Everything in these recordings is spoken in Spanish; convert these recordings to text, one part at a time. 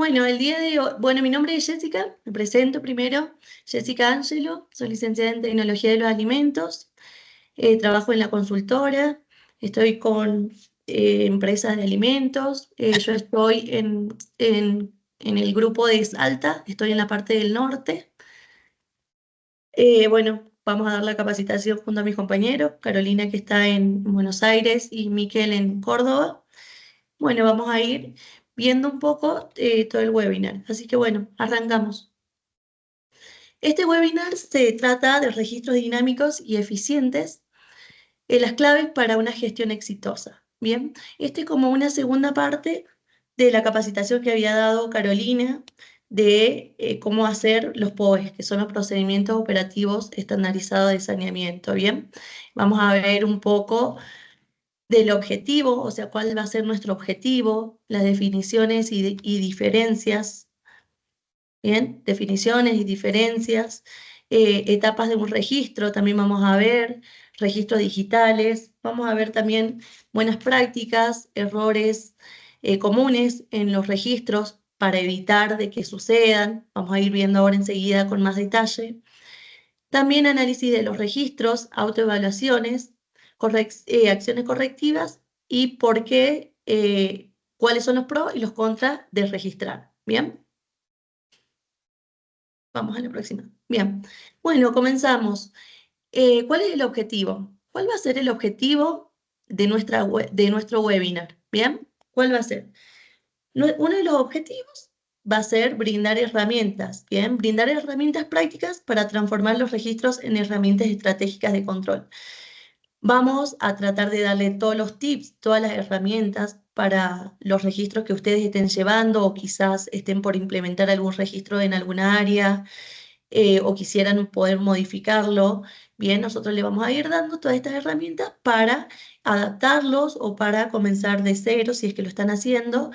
Bueno, el día de hoy, bueno, mi nombre es Jessica, me presento primero, Jessica Ángelo, soy licenciada en Tecnología de los Alimentos, trabajo en la consultora, estoy con empresas de alimentos, yo estoy en el grupo de Salta, estoy en la parte del norte. Bueno, vamos a dar la capacitación junto a mis compañeros, Carolina que está en Buenos Aires y Miquel en Córdoba. Bueno, vamos a ir viendo un poco todo el webinar. Así que bueno, arrancamos. Este webinar se trata de registros dinámicos y eficientes, las claves para una gestión exitosa. Bien, este es como una segunda parte de la capacitación que había dado Carolina de cómo hacer los POEs, que son los procedimientos operativos estandarizados de saneamiento. Bien, vamos a ver un poco del objetivo, o sea, cuál va a ser nuestro objetivo, las definiciones y diferencias, ¿bien? Definiciones y diferencias, etapas de un registro, también vamos a ver registros digitales, vamos a ver también buenas prácticas, errores comunes en los registros para evitar de que sucedan, vamos a ir viendo ahora enseguida con más detalle. También análisis de los registros, autoevaluaciones, acciones correctivas y por qué, cuáles son los pros y los contras de registrar. ¿Bien? Vamos a la próxima. Bien. Bueno, comenzamos. ¿Cuál es el objetivo? ¿Cuál va a ser el objetivo de nuestro webinar? ¿Bien? ¿Cuál va a ser? Uno de los objetivos va a ser brindar herramientas, ¿bien? Brindar herramientas prácticas para transformar los registros en herramientas estratégicas de control. Vamos a tratar de darle todos los tips, todas las herramientas para los registros que ustedes estén llevando o quizás estén por implementar algún registro en alguna área o quisieran poder modificarlo. Bien, nosotros le vamos a ir dando todas estas herramientas para adaptarlos o para comenzar de cero si es que lo están haciendo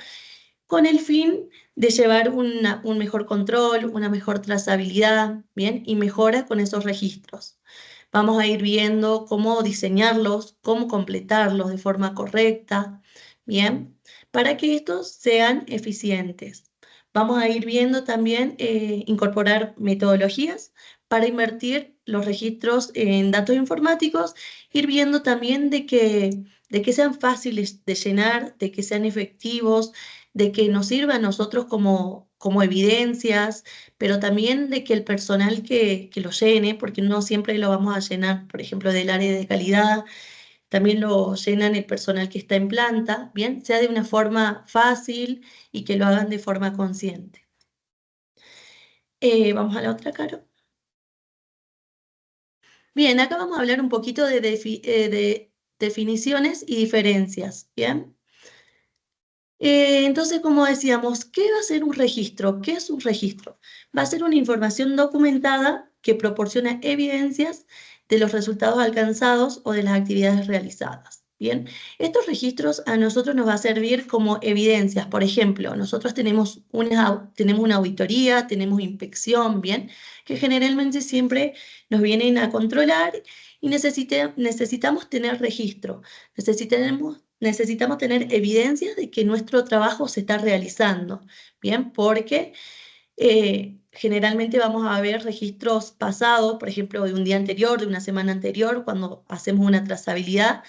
con el fin de llevar un mejor control, una mejor trazabilidad, ¿bien? Y mejora con esos registros. Vamos a ir viendo cómo diseñarlos, cómo completarlos de forma correcta, ¿bien? Para que estos sean eficientes. Vamos a ir viendo también incorporar metodologías para invertir los registros en datos informáticos, ir viendo también de que sean fáciles de llenar, de que sean efectivos, de que nos sirva a nosotros como evidencias, pero también de que el personal que lo llene, porque no siempre lo vamos a llenar, por ejemplo, del área de calidad, también lo llenan el personal que está en planta, bien, sea de una forma fácil y que lo hagan de forma consciente. Vamos a la otra, Caro. Bien, acá vamos a hablar un poquito de definiciones y diferencias, ¿bien? Entonces, como decíamos, ¿qué va a ser un registro? ¿Qué es un registro? Va a ser una información documentada que proporciona evidencias de los resultados alcanzados o de las actividades realizadas. Bien, estos registros a nosotros nos va a servir como evidencias. Por ejemplo, nosotros tenemos una auditoría, tenemos inspección, bien, que generalmente siempre nos vienen a controlar y necesitamos tener registro. Necesitamos tener evidencias de que nuestro trabajo se está realizando, ¿bien? Porque generalmente vamos a ver registros pasados, por ejemplo, de un día anterior, de una semana anterior, cuando hacemos una trazabilidad,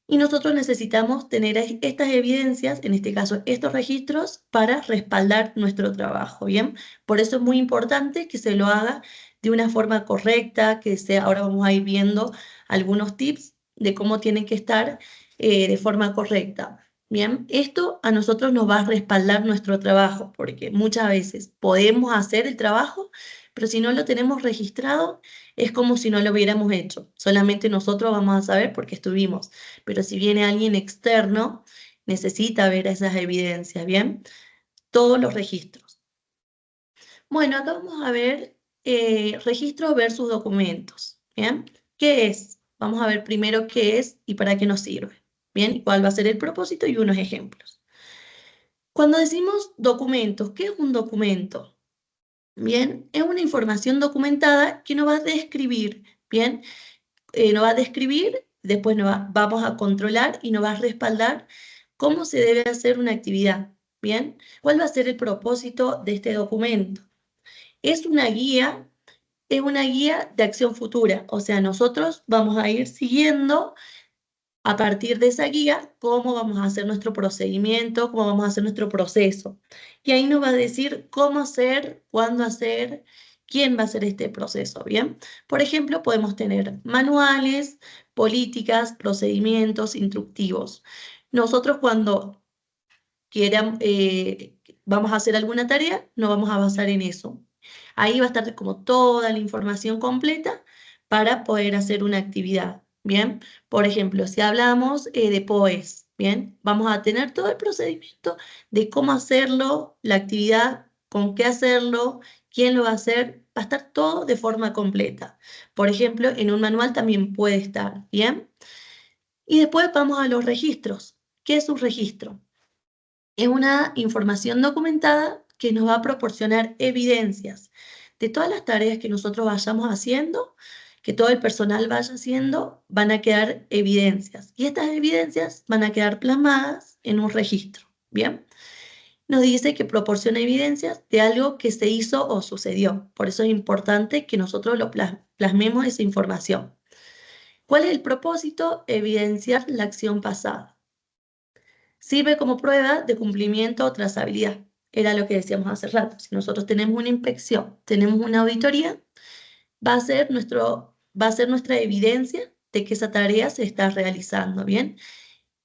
y nosotros necesitamos tener estas evidencias, en este caso estos registros, para respaldar nuestro trabajo, ¿bien? Por eso es muy importante que se lo haga de una forma correcta, ahora vamos a ir viendo algunos tips de cómo tienen que estar de forma correcta. Bien, esto a nosotros nos va a respaldar nuestro trabajo, porque muchas veces podemos hacer el trabajo, pero si no lo tenemos registrado, es como si no lo hubiéramos hecho. Solamente nosotros vamos a saber porque estuvimos. Pero si viene alguien externo, necesita ver esas evidencias, ¿bien? Todos los registros. Bueno, acá vamos a ver registro versus documentos, ¿bien? ¿Qué es? Vamos a ver primero qué es y para qué nos sirve, ¿bien? ¿Cuál va a ser el propósito y unos ejemplos? Cuando decimos documentos, ¿qué es un documento? Bien, es una información documentada que nos va a describir, ¿bien? Nos va a describir, después vamos a controlar y nos va a respaldar cómo se debe hacer una actividad. ¿bien? ¿Cuál va a ser el propósito de este documento? Es una guía de acción futura, o sea, nosotros vamos a ir siguiendo a partir de esa guía cómo vamos a hacer nuestro procedimiento, cómo vamos a hacer nuestro proceso. Y ahí nos va a decir cómo hacer, cuándo hacer, quién va a hacer este proceso, ¿bien? Por ejemplo, podemos tener manuales, políticas, procedimientos, instructivos. Nosotros cuando vamos a hacer alguna tarea, nos vamos a basar en eso. Ahí va a estar como toda la información completa para poder hacer una actividad, ¿bien? Por ejemplo, si hablamos de POES, ¿bien? Vamos a tener todo el procedimiento de cómo hacerlo, la actividad, con qué hacerlo, quién lo va a hacer, va a estar todo de forma completa. Por ejemplo, en un manual también puede estar, ¿bien? Y después vamos a los registros. ¿Qué es un registro? Es una información documentada que nos va a proporcionar evidencias de todas las tareas que nosotros vayamos haciendo, que todo el personal vaya haciendo, van a quedar evidencias. Y estas evidencias van a quedar plasmadas en un registro. ¿Bien? Nos dice que proporciona evidencias de algo que se hizo o sucedió. Por eso es importante que nosotros plasmemos esa información. ¿Cuál es el propósito? Evidenciar la acción pasada. Sirve como prueba de cumplimiento o trazabilidad. Era lo que decíamos hace rato. Si nosotros tenemos una inspección, tenemos una auditoría, va a ser nuestra evidencia de que esa tarea se está realizando, ¿bien?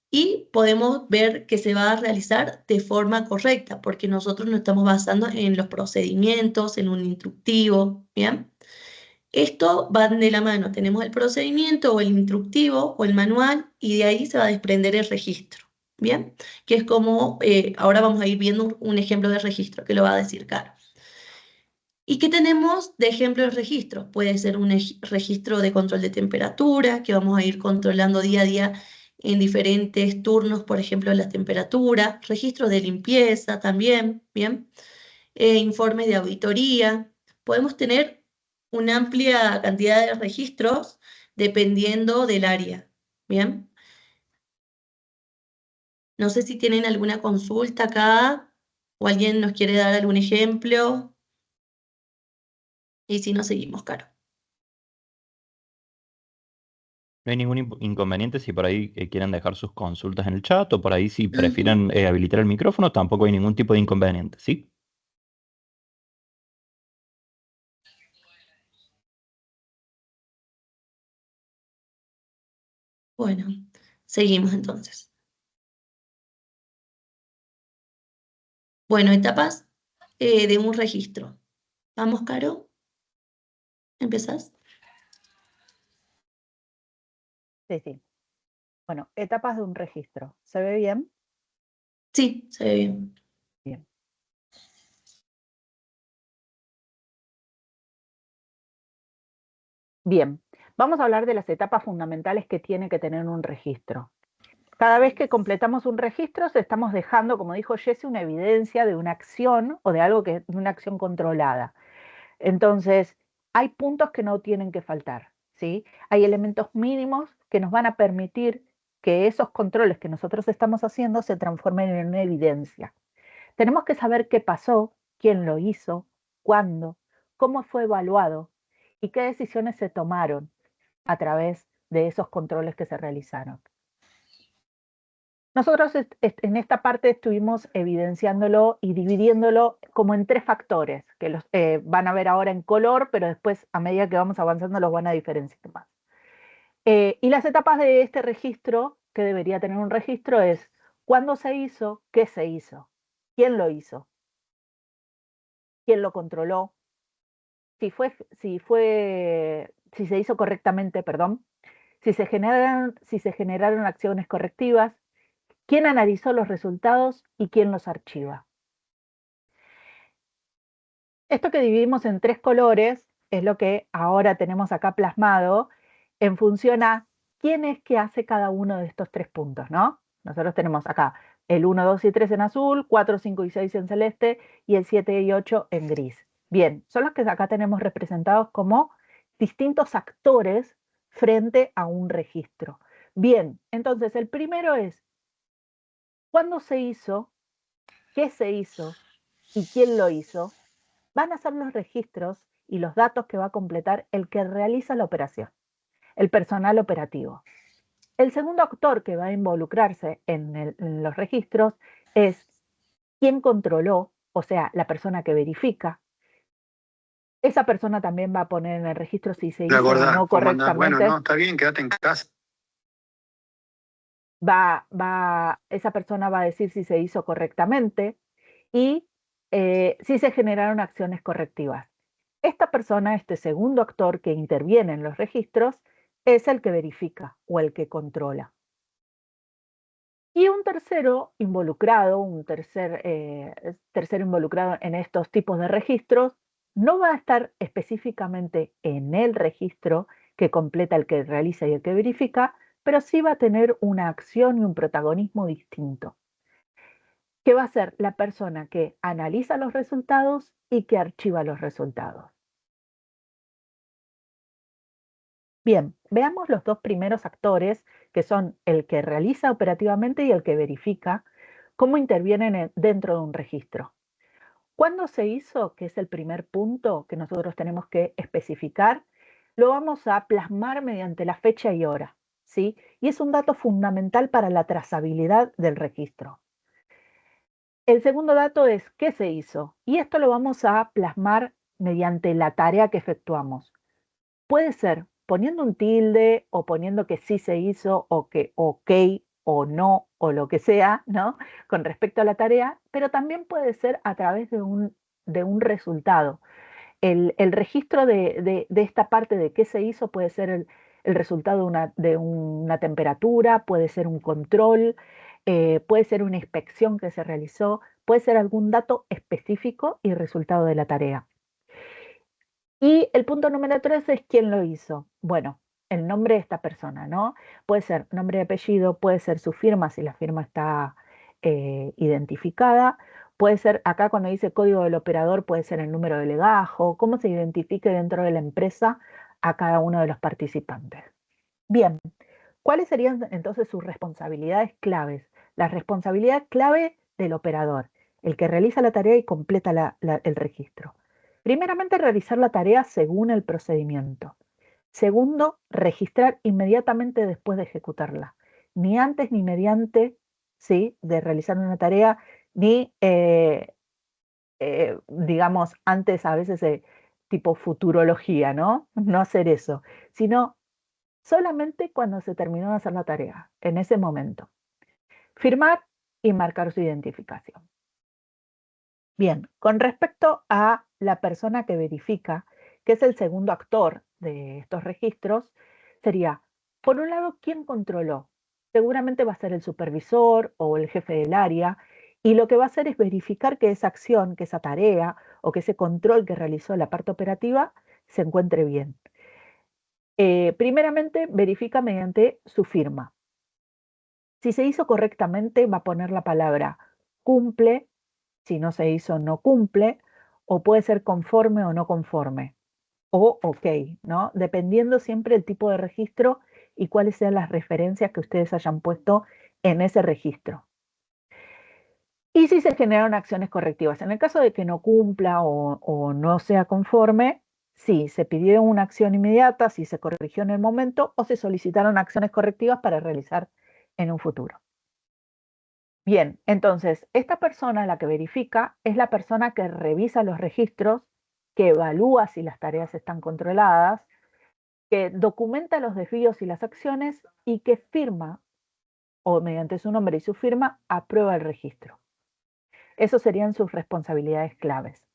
Y podemos ver que se va a realizar de forma correcta, porque nosotros nos estamos basando en los procedimientos, en un instructivo, ¿bien? Esto va de la mano. Tenemos el procedimiento o el instructivo o el manual y de ahí se va a desprender el registro. ¿Bien? Que es como, ahora vamos a ir viendo un ejemplo de registro que lo va a decir Caro. ¿Y qué tenemos de ejemplo de registro? Puede ser un registro de control de temperatura, que vamos a ir controlando día a día en diferentes turnos, por ejemplo, la temperatura, registro de limpieza también, ¿bien? Informes de auditoría. Podemos tener una amplia cantidad de registros dependiendo del área, ¿bien? No sé si tienen alguna consulta acá o alguien nos quiere dar algún ejemplo y si no, seguimos, Caro. No hay ningún inconveniente si por ahí quieren dejar sus consultas en el chat o por ahí si Ujú. prefieren habilitar el micrófono, tampoco hay ningún tipo de inconveniente, ¿sí? Bueno, seguimos entonces. Bueno, etapas de un registro. Vamos, Caro, ¿empezás? Sí, sí. Bueno, etapas de un registro. ¿Se ve bien? Sí, se ve bien. Bien. Bien, vamos a hablar de las etapas fundamentales que tiene que tener un registro. Cada vez que completamos un registro, estamos dejando, como dijo Jesse, una evidencia de una acción o de algo de una acción controlada. Entonces, hay puntos que no tienen que faltar, ¿sí? Hay elementos mínimos que nos van a permitir que esos controles que nosotros estamos haciendo se transformen en una evidencia. Tenemos que saber qué pasó, quién lo hizo, cuándo, cómo fue evaluado y qué decisiones se tomaron a través de esos controles que se realizaron. Nosotros en esta parte estuvimos evidenciándolo y dividiéndolo como en tres factores, que los van a ver ahora en color, pero después a medida que vamos avanzando los van a diferenciar más. Y las etapas de este registro, que debería tener un registro, es cuándo se hizo, qué se hizo, quién lo hizo, quién lo controló, si se hizo correctamente, perdón, si se generaron acciones correctivas, quién analizó los resultados y quién los archiva. Esto que dividimos en tres colores es lo que ahora tenemos acá plasmado en función a quién es que hace cada uno de estos tres puntos, ¿no? Nosotros tenemos acá el 1, 2 y 3 en azul, 4, 5 y 6 en celeste y el 7 y 8 en gris. Bien, son los que acá tenemos representados como distintos actores frente a un registro. Bien, entonces el primero es, ¿cuándo se hizo qué se hizo y quién lo hizo, van a ser los registros y los datos que va a completar el que realiza la operación, el personal operativo. El segundo actor que va a involucrarse en los registros es quién controló, o sea, la persona que verifica. Esa persona también va a poner en el registro si se hizo o no ¿Cómo andás? Bueno, correctamente. no, está bien, quédate en casa. Esa persona va a decir si se hizo correctamente y si se generaron acciones correctivas. Esta persona, este segundo actor que interviene en los registros, es el que verifica o el que controla. Y un tercero involucrado, tercero involucrado en estos tipos de registros, no va a estar específicamente en el registro que completa el que realiza y el que verifica, pero sí va a tener una acción y un protagonismo distinto, que va a ser la persona que analiza los resultados y que archiva los resultados. Bien, veamos los dos primeros actores, que son el que realiza operativamente y el que verifica, cómo intervienen dentro de un registro. ¿Cuándo se hizo? Que es el primer punto que nosotros tenemos que especificar. Lo vamos a plasmar mediante la fecha y hora, ¿sí? Y es un dato fundamental para la trazabilidad del registro. El segundo dato es qué se hizo. Y esto lo vamos a plasmar mediante la tarea que efectuamos. Puede ser poniendo un tilde o poniendo que sí se hizo o que ok o no o lo que sea, ¿no? Con respecto a la tarea, pero también puede ser a través de un resultado. El registro de esta parte de qué se hizo puede ser el resultado de una temperatura, puede ser un control, puede ser una inspección que se realizó, puede ser algún dato específico y resultado de la tarea. Y el punto número 3 es quién lo hizo. Bueno, el nombre de esta persona, ¿no? Puede ser nombre y apellido, puede ser su firma si la firma está identificada, puede ser, acá cuando dice código del operador, puede ser el número de legajo, cómo se identifique dentro de la empresa a cada uno de los participantes. Bien, ¿cuáles serían entonces sus responsabilidades claves? La responsabilidad clave del operador, el que realiza la tarea y completa el registro. Primeramente, realizar la tarea según el procedimiento. Segundo, registrar inmediatamente después de ejecutarla. Ni antes ni mediante, ¿sí?, de realizar una tarea, ni, digamos, antes a veces tipo futurología, ¿no? No hacer eso, sino solamente cuando se terminó de hacer la tarea, en ese momento. Firmar y marcar su identificación. Bien, con respecto a la persona que verifica, que es el segundo actor de estos registros, sería, por un lado, ¿quién controló? Seguramente va a ser el supervisor o el jefe del área, y lo que va a hacer es verificar que esa acción, que esa tarea o que ese control que realizó la parte operativa se encuentre bien. Primeramente, verifica mediante su firma. Si se hizo correctamente, va a poner la palabra cumple. Si no se hizo, no cumple, o puede ser conforme o no conforme, o ok, ¿no? Dependiendo siempre el tipo de registro y cuáles sean las referencias que ustedes hayan puesto en ese registro. Y si se generaron acciones correctivas. En el caso de que no cumpla o no sea conforme, sí, se pidió una acción inmediata, si se corrigió en el momento o se solicitaron acciones correctivas para realizar en un futuro. Bien, entonces, esta persona, la que verifica, es la persona que revisa los registros, que evalúa si las tareas están controladas, que documenta los desvíos y las acciones y que firma, o mediante su nombre y su firma, aprueba el registro. Esas serían sus responsabilidades claves.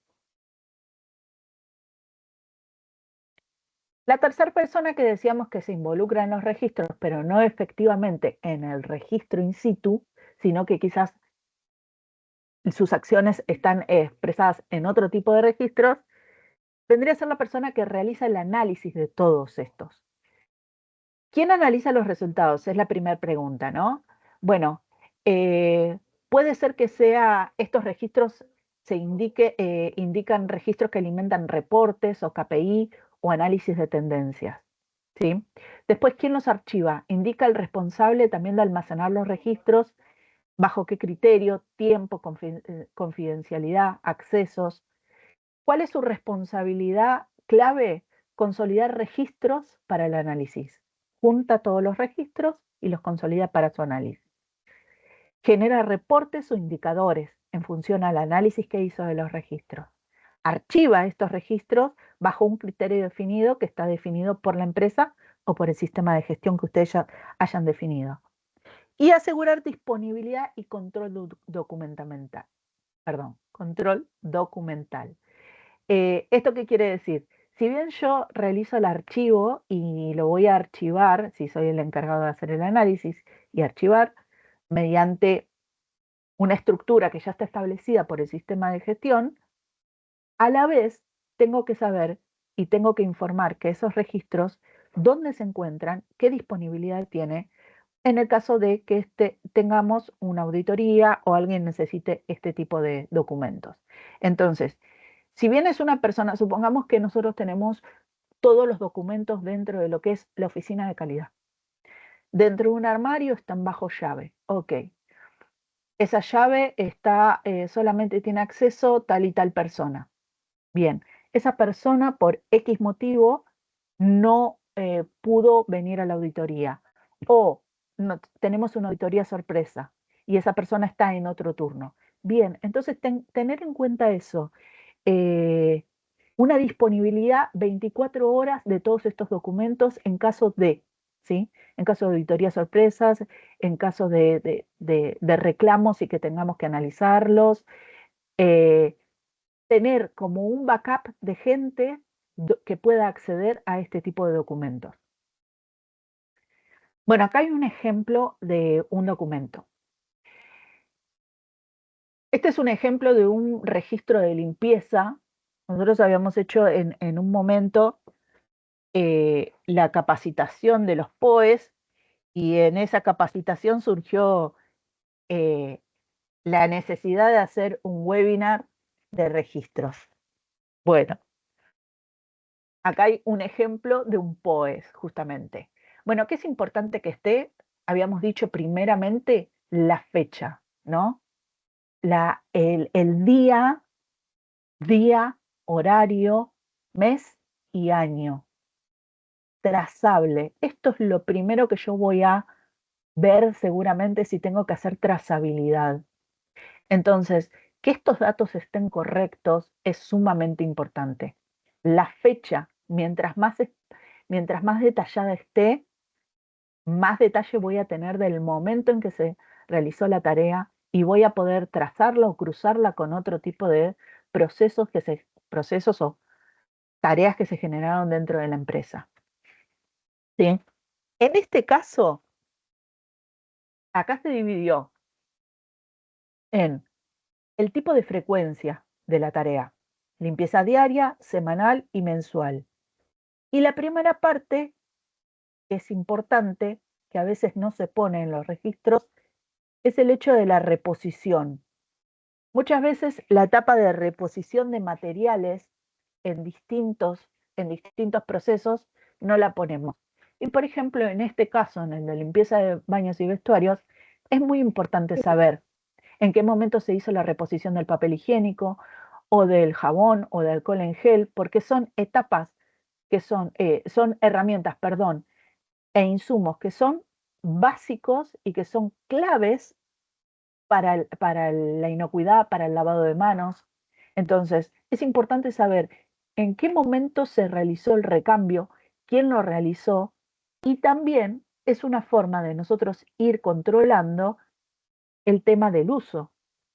La tercera persona que decíamos que se involucra en los registros, pero no efectivamente en el registro in situ, sino que quizás sus acciones están expresadas en otro tipo de registros, vendría a ser la persona que realiza el análisis de todos estos. ¿Quién analiza los resultados? Es la primera pregunta, ¿no? Bueno, puede ser que estos registros indican registros que alimentan reportes o KPI o análisis de tendencias, ¿sí? Después, ¿quién los archiva? Indica el responsable también de almacenar los registros ¿Bajo qué criterio? Tiempo, confidencialidad, accesos. ¿Cuál es su responsabilidad clave? Consolidar registros para el análisis. Junta todos los registros y los consolida para su análisis. Genera reportes o indicadores en función al análisis que hizo de los registros. Archiva estos registros bajo un criterio definido que está definido por la empresa o por el sistema de gestión que ustedes ya hayan definido. Y asegurar disponibilidad y control documental. Control documental. ¿Esto qué quiere decir? Si bien yo realizo el archivo y lo voy a archivar, si soy el encargado de hacer el análisis y archivar, mediante una estructura que ya está establecida por el sistema de gestión, a la vez tengo que saber y tengo que informar que esos registros, dónde se encuentran, qué disponibilidad tiene, en el caso de que tengamos una auditoría o alguien necesite este tipo de documentos. Entonces, si bien es una persona, supongamos que nosotros tenemos todos los documentos dentro de lo que es la oficina de calidad. Dentro de un armario están bajo llave. Ok. Esa llave está, solamente tiene acceso tal y tal persona. Bien, esa persona por X motivo no pudo venir a la auditoría o no, tenemos una auditoría sorpresa y esa persona está en otro turno. Bien, entonces tener en cuenta eso. Una disponibilidad 24 horas de todos estos documentos en caso de, ¿sí? En caso de auditorías sorpresas, en caso de reclamos y que tengamos que analizarlos. Tener como un backup de gente que pueda acceder a este tipo de documentos. Bueno, acá hay un ejemplo de un documento. Este es un ejemplo de un registro de limpieza. Nosotros habíamos hecho en un momento la capacitación de los POEs y en esa capacitación surgió la necesidad de hacer un webinar de registros. Bueno, acá hay un ejemplo de un POES, justamente. Bueno, ¿qué es importante que esté? Habíamos dicho primeramente la fecha, ¿no? El día, horario, mes y año. Trazable. Esto es lo primero que yo voy a ver seguramente si tengo que hacer trazabilidad. Entonces, que estos datos estén correctos es sumamente importante. La fecha, mientras más detallada esté, más detalle voy a tener del momento en que se realizó la tarea y voy a poder trazarla o cruzarla con otro tipo de procesos o tareas que se generaron dentro de la empresa. ¿Sí? En este caso, acá se dividió en el tipo de frecuencia de la tarea, limpieza diaria, semanal y mensual. Y la primera parte, que es importante, que a veces no se pone en los registros, es el hecho de la reposición. Muchas veces la etapa de reposición de materiales en distintos procesos no la ponemos. Y por ejemplo, en este caso, en el de limpieza de baños y vestuarios, es muy importante saber en qué momento se hizo la reposición del papel higiénico o del jabón o de alcohol en gel, porque son etapas que son herramientas, e insumos que son básicos y que son claves para la inocuidad, para el lavado de manos. Entonces, es importante saber en qué momento se realizó el recambio, quién lo realizó, y también es una forma de nosotros ir controlando el tema del uso,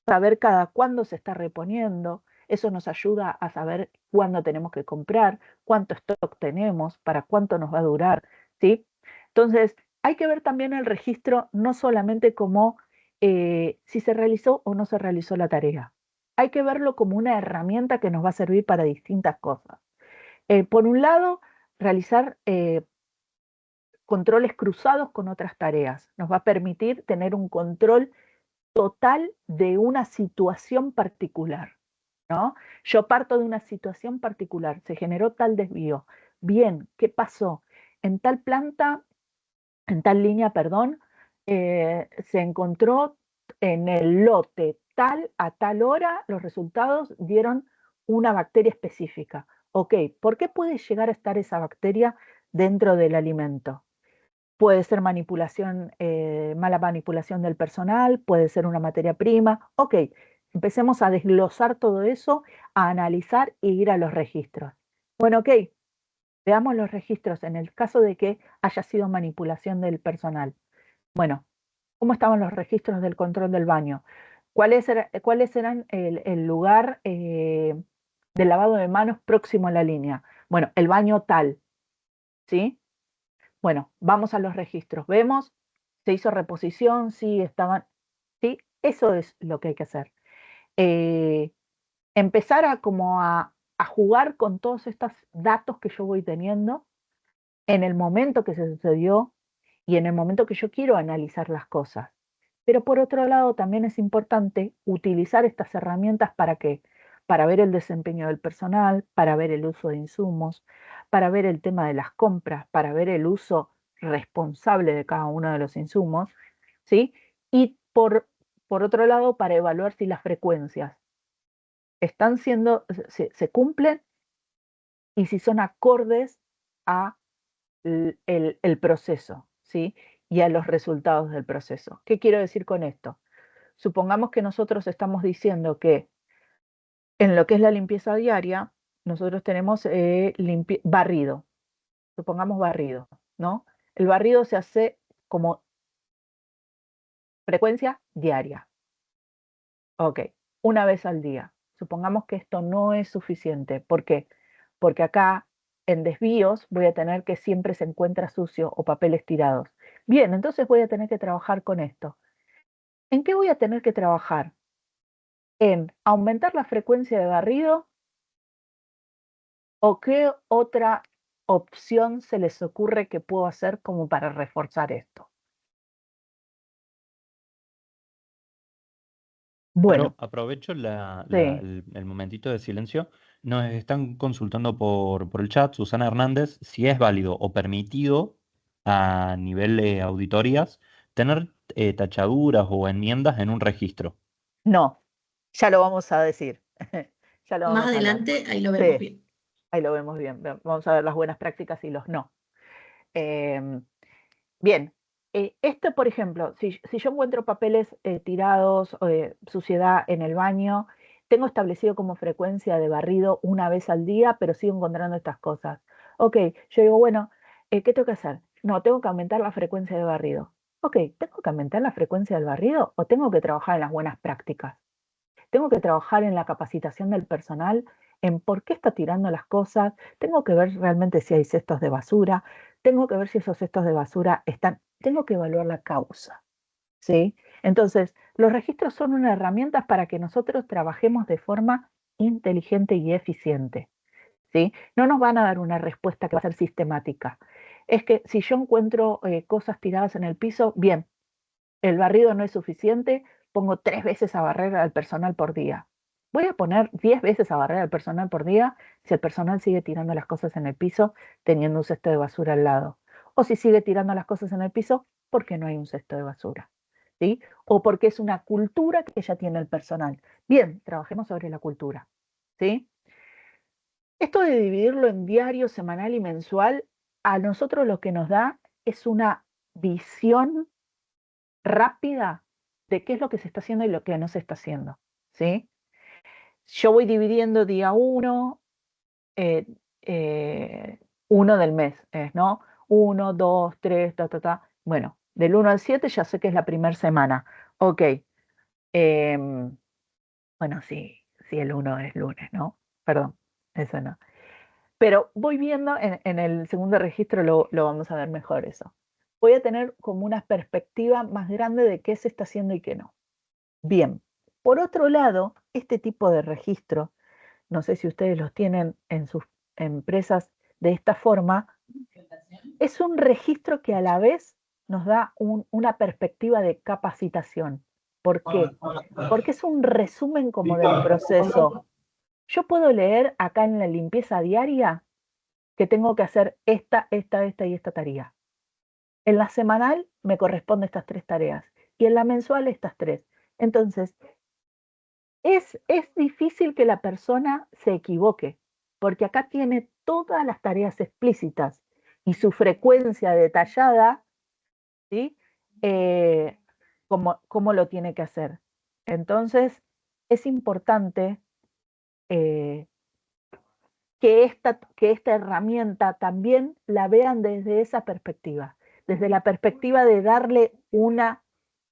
saber cada cuándo se está reponiendo. Eso nos ayuda a saber cuándo tenemos que comprar, cuánto stock tenemos, para cuánto nos va a durar, ¿sí? Entonces, hay que ver también el registro no solamente como si se realizó o no se realizó la tarea. Hay que verlo como una herramienta que nos va a servir para distintas cosas. Por un lado, realizar controles cruzados con otras tareas. Nos va a permitir tener un control total de una situación particular, ¿no? Yo parto de una situación particular, se generó tal desvío. Bien, ¿qué pasó? En tal línea, se encontró en el lote tal a tal hora los resultados dieron una bacteria específica. Ok, ¿por qué puede llegar a estar esa bacteria dentro del alimento? Puede ser manipulación, mala manipulación del personal, puede ser una materia prima. Ok, empecemos a desglosar todo eso, a analizar e ir a los registros. Bueno, ok, veamos los registros en el caso de que haya sido manipulación del personal. Bueno, ¿cómo estaban los registros del control del baño? ¿Cuáles eran el lugar del lavado de manos próximo a la línea? Bueno, el baño tal, ¿sí? Bueno, vamos a los registros. Vemos, se hizo reposición, sí, estaban, sí, eso es lo que hay que hacer. Empezar a jugar con todos estos datos que yo voy teniendo en el momento que se sucedió y en el momento que yo quiero analizar las cosas. Pero por otro lado, también es importante utilizar estas herramientas para qué? Para ver el desempeño del personal, para ver el uso de insumos, para ver el tema de las compras, para ver el uso responsable de cada uno de los insumos, ¿sí? Y por otro lado, para evaluar si las frecuencias están siendo, se cumplen y si son acordes a el proceso, ¿sí? Y a los resultados del proceso. ¿Qué quiero decir con esto? Supongamos que nosotros estamos diciendo que en lo que es la limpieza diaria, nosotros tenemos barrido, supongamos barrido, ¿no? El barrido se hace como frecuencia diaria. Ok, una vez al día. Supongamos que esto no es suficiente. ¿Por qué? Porque acá en desvíos voy a tener que siempre se encuentra sucio o papeles tirados. Bien, entonces voy a tener que trabajar con esto. ¿En qué voy a tener que trabajar? En aumentar la frecuencia de barrido o qué otra opción se les ocurre que puedo hacer como para reforzar esto. Bueno, Aprovecho sí. el momentito de silencio. Nos están consultando por el chat, Susana Hernández, si es válido o permitido a nivel de auditorías tener tachaduras o enmiendas en un registro. No, ya lo vamos a decir. Ya lo Más vamos a hablar. adelante, ahí lo vemos Sí, bien. ahí lo vemos bien. Vamos a ver las buenas prácticas y los no. Em, Bien, esto, por ejemplo, si yo encuentro papeles tirados o suciedad en el baño, tengo establecido como frecuencia de barrido una vez al día, pero sigo encontrando estas cosas. Ok, yo digo, bueno, ¿qué tengo que hacer? No, tengo que aumentar la frecuencia de barrido. Ok, ¿tengo que aumentar la frecuencia del barrido o tengo que trabajar en las buenas prácticas? Tengo que trabajar en la capacitación del personal, en por qué está tirando las cosas, tengo que ver realmente si hay cestos de basura, tengo que ver si esos cestos de basura tengo que evaluar la causa, ¿sí? Entonces, los registros son una herramienta para que nosotros trabajemos de forma inteligente y eficiente, ¿sí? No nos van a dar una respuesta que va a ser sistemática. Es que si yo encuentro cosas tiradas en el piso, bien, el barrido no es suficiente, pongo 3 veces a barrer al personal por día. Voy a poner 10 veces a barrer al personal por día si el personal sigue tirando las cosas en el piso teniendo un cesto de basura al lado. O si sigue tirando las cosas en el piso porque no hay un cesto de basura. ¿Sí? O porque es una cultura que ya tiene el personal. Bien, trabajemos sobre la cultura. ¿Sí? Esto de dividirlo en diario, semanal y mensual, a nosotros lo que nos da es una visión rápida de qué es lo que se está haciendo y lo que no se está haciendo, ¿sí? Yo voy dividiendo día 1, 1 del mes, ¿no? 1, 2, 3, ta, ta, ta. Bueno, del 1 al 7 ya sé que es la primera semana. Ok. em, bueno, sí, sí, el 1 es lunes, ¿no? Perdón, eso no. Pero voy viendo, en el segundo registro lo vamos a ver mejor eso. Voy a tener como una perspectiva más grande de qué se está haciendo y qué no. Bien, por otro lado, este tipo de registro, no sé si ustedes los tienen en sus empresas de esta forma, es un registro que a la vez nos da una perspectiva de capacitación. ¿Por qué? Porque es un resumen como del proceso. Yo puedo leer acá en la limpieza diaria que tengo que hacer esta y esta tarea. En la semanal me corresponden estas 3 tareas y en la mensual estas 3. Entonces, es difícil que la persona se equivoque, porque acá tiene todas las tareas explícitas y su frecuencia detallada, ¿sí? Cómo lo tiene que hacer. Entonces, es importante que esta herramienta también la vean desde esa perspectiva, desde la perspectiva de darle una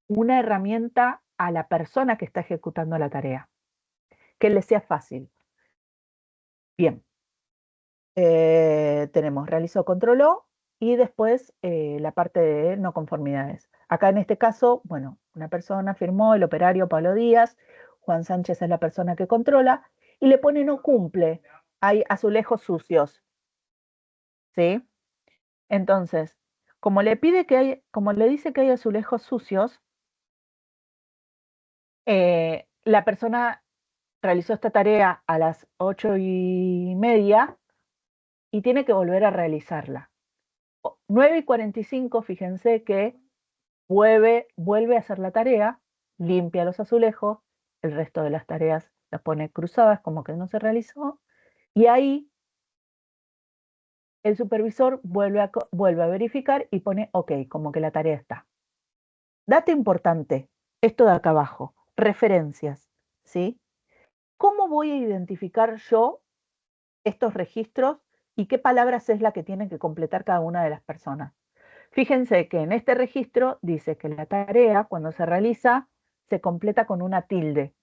herramienta a la persona que está ejecutando la tarea, que le sea fácil. Bien, tenemos realizó, controló y después la parte de no conformidades. Acá en este caso, bueno, una persona firmó, el operario Pablo Díaz, Juan Sánchez es la persona que controla y le pone no cumple, hay azulejos sucios, ¿sí? Entonces, como le dice que hay azulejos sucios, la persona realizó esta tarea a las 8:30 y tiene que volver a realizarla. 9:45, fíjense que vuelve a hacer la tarea, limpia los azulejos, el resto de las tareas las pone cruzadas como que no se realizó, y ahí el supervisor vuelve a verificar y pone OK, como que la tarea está. Dato importante, esto de acá abajo, referencias, ¿sí? ¿Cómo voy a identificar yo estos registros y qué palabras es la que tienen que completar cada una de las personas? Fíjense que en este registro dice que la tarea, cuando se realiza, se completa con una tilde.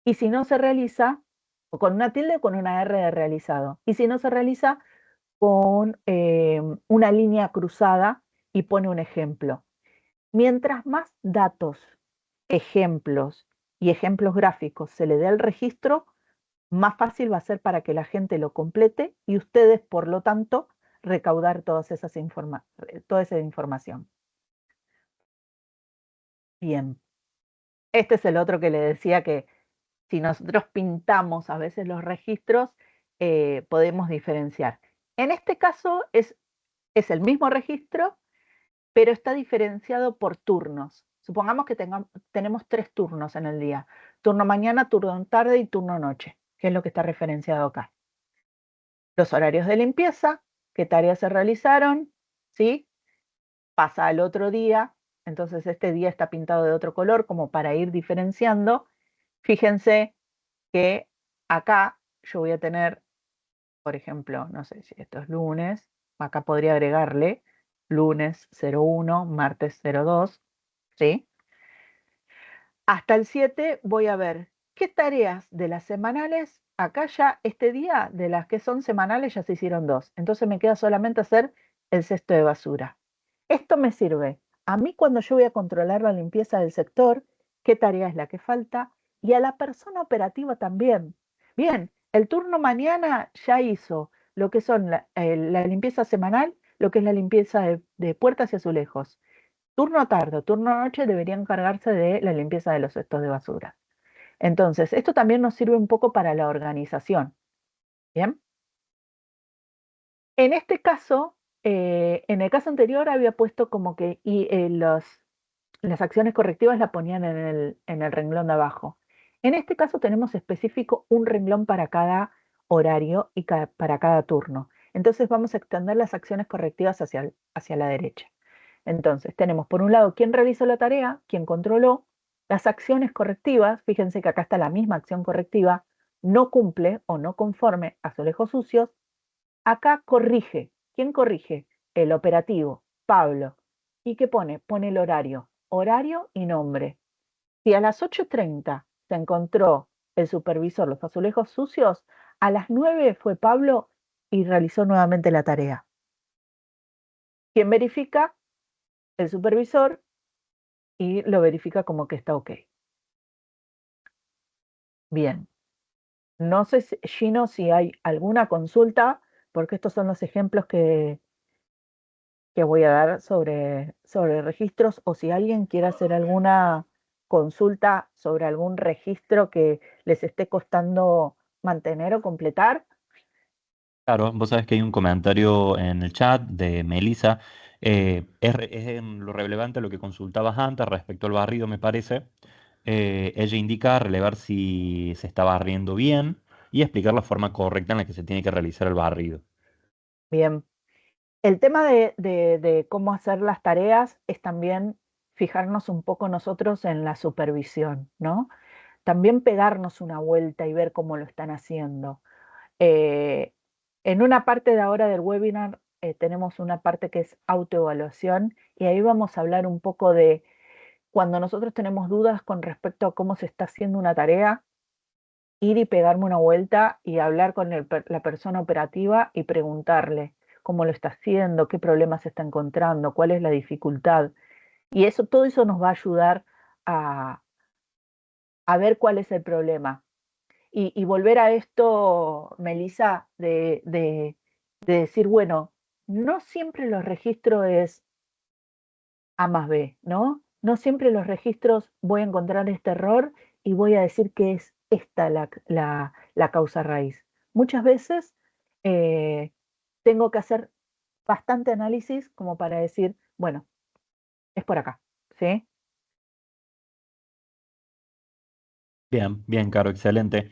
Y si no se realiza, o con una tilde o con una R de realizado. Y si no se realiza, con una línea cruzada y pone un ejemplo. Mientras más datos, ejemplos y ejemplos gráficos se le dé al registro, más fácil va a ser para que la gente lo complete y ustedes, por lo tanto, recaudar toda esa información. Bien, este es el otro que le decía que si nosotros pintamos a veces los registros, podemos diferenciar. En este caso es el mismo registro, pero está diferenciado por turnos. Supongamos que tenemos 3 turnos en el día: turno mañana, turno tarde y turno noche, que es lo que está referenciado acá. Los horarios de limpieza, qué tareas se realizaron, ¿sí? Pasa al otro día, entonces este día está pintado de otro color como para ir diferenciando. Fíjense que acá yo voy a tener, por ejemplo, no sé si esto es lunes, acá podría agregarle lunes 01, martes 02, ¿sí? Hasta el 7 voy a ver qué tareas de las semanales, acá ya este día de las que son semanales ya se hicieron 2, entonces me queda solamente hacer el cesto de basura. Esto me sirve a mí cuando yo voy a controlar la limpieza del sector, qué tarea es la que falta, y a la persona operativa también. Bien, el turno mañana ya hizo lo que son la limpieza semanal, lo que es la limpieza de puertas y azulejos. Turno tarde, turno noche deberían encargarse de la limpieza de los cestos de basura. Entonces, esto también nos sirve un poco para la organización. ¿Bien? En este caso, en el caso anterior había puesto como que las acciones correctivas la ponían en el renglón de abajo. En este caso tenemos específico un renglón para cada horario y para cada turno. Entonces vamos a extender las acciones correctivas hacia la derecha. Entonces tenemos por un lado quién realizó la tarea, quién controló, las acciones correctivas, fíjense que acá está la misma acción correctiva, no cumple o no conforme, azulejos sucios. Acá corrige. ¿Quién corrige? El operativo, Pablo. ¿Y qué pone? Pone el horario. Horario y nombre. Si a las 8:30 se encontró el supervisor los azulejos sucios, a las 9 fue Pablo y realizó nuevamente la tarea. ¿Quién verifica? El supervisor, y lo verifica como que está OK. Bien. No sé, Gino, si hay alguna consulta, porque estos son los ejemplos que voy a dar sobre registros, o si alguien quiere hacer alguna consulta sobre algún registro que les esté costando mantener o completar. Claro, vos sabés que hay un comentario en el chat de Melissa. Es en lo relevante a lo que consultabas antes respecto al barrido, me parece. ella indica relevar si se está barriendo bien y explicar la forma correcta en la que se tiene que realizar el barrido. Bien. El tema de cómo hacer las tareas es también fijarnos un poco nosotros en la supervisión, ¿no? También pegarnos una vuelta y ver cómo lo están haciendo. Eh, en una parte de ahora del webinar tenemos una parte que es autoevaluación y ahí vamos a hablar un poco de cuando nosotros tenemos dudas con respecto a cómo se está haciendo una tarea, ir y pegarme una vuelta y hablar con la persona operativa y preguntarle cómo lo está haciendo, qué problemas se está encontrando, cuál es la dificultad. Y eso, todo eso nos va a ayudar a, a ver cuál es el problema. Y volver a esto, Melissa, de decir, bueno, no siempre los registros es A más B, ¿no? No siempre los registros voy a encontrar este error y voy a decir que es esta la causa raíz. Muchas veces eh, tengo que hacer bastante análisis como para decir, bueno, es por acá, ¿sí? Bien, bien, Caro, excelente.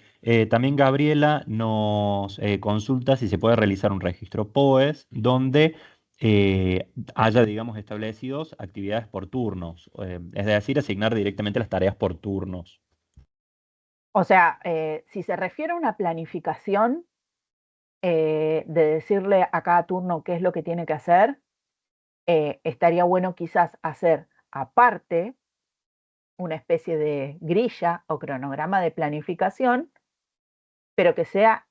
También Gabriela nos consulta si se puede realizar un registro POES donde haya, digamos, establecidos actividades por turnos, es decir, asignar directamente las tareas por turnos. O sea, si se refiere a una planificación de decirle a cada turno qué es lo que tiene que hacer, estaría bueno quizás hacer aparte una especie de grilla o cronograma de planificación, pero que sea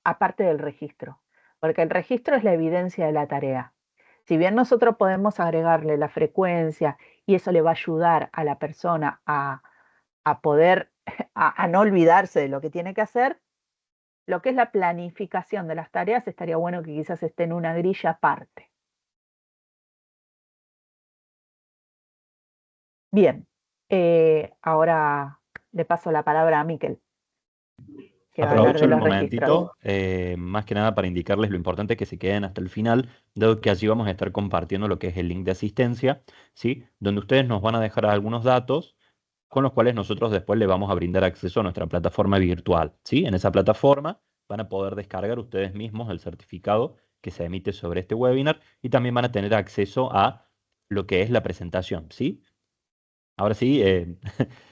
aparte del registro, porque el registro es la evidencia de la tarea. Si bien nosotros podemos agregarle la frecuencia y eso le va a ayudar a la persona a poder, a no olvidarse de lo que tiene que hacer, lo que es la planificación de las tareas estaría bueno que quizás esté en una grilla aparte. Bien, ahora le paso la palabra a Miquel, que va a hablar Aprovecho de el los registros. momentito, más que nada para indicarles lo importante es que se queden hasta el final, dado que allí vamos a estar compartiendo lo que es el link de asistencia, ¿sí? Donde ustedes nos van a dejar algunos datos con los cuales nosotros después le vamos a brindar acceso a nuestra plataforma virtual, ¿sí? En esa plataforma van a poder descargar ustedes mismos el certificado que se emite sobre este webinar y también van a tener acceso a lo que es la presentación, ¿sí? Ahora sí,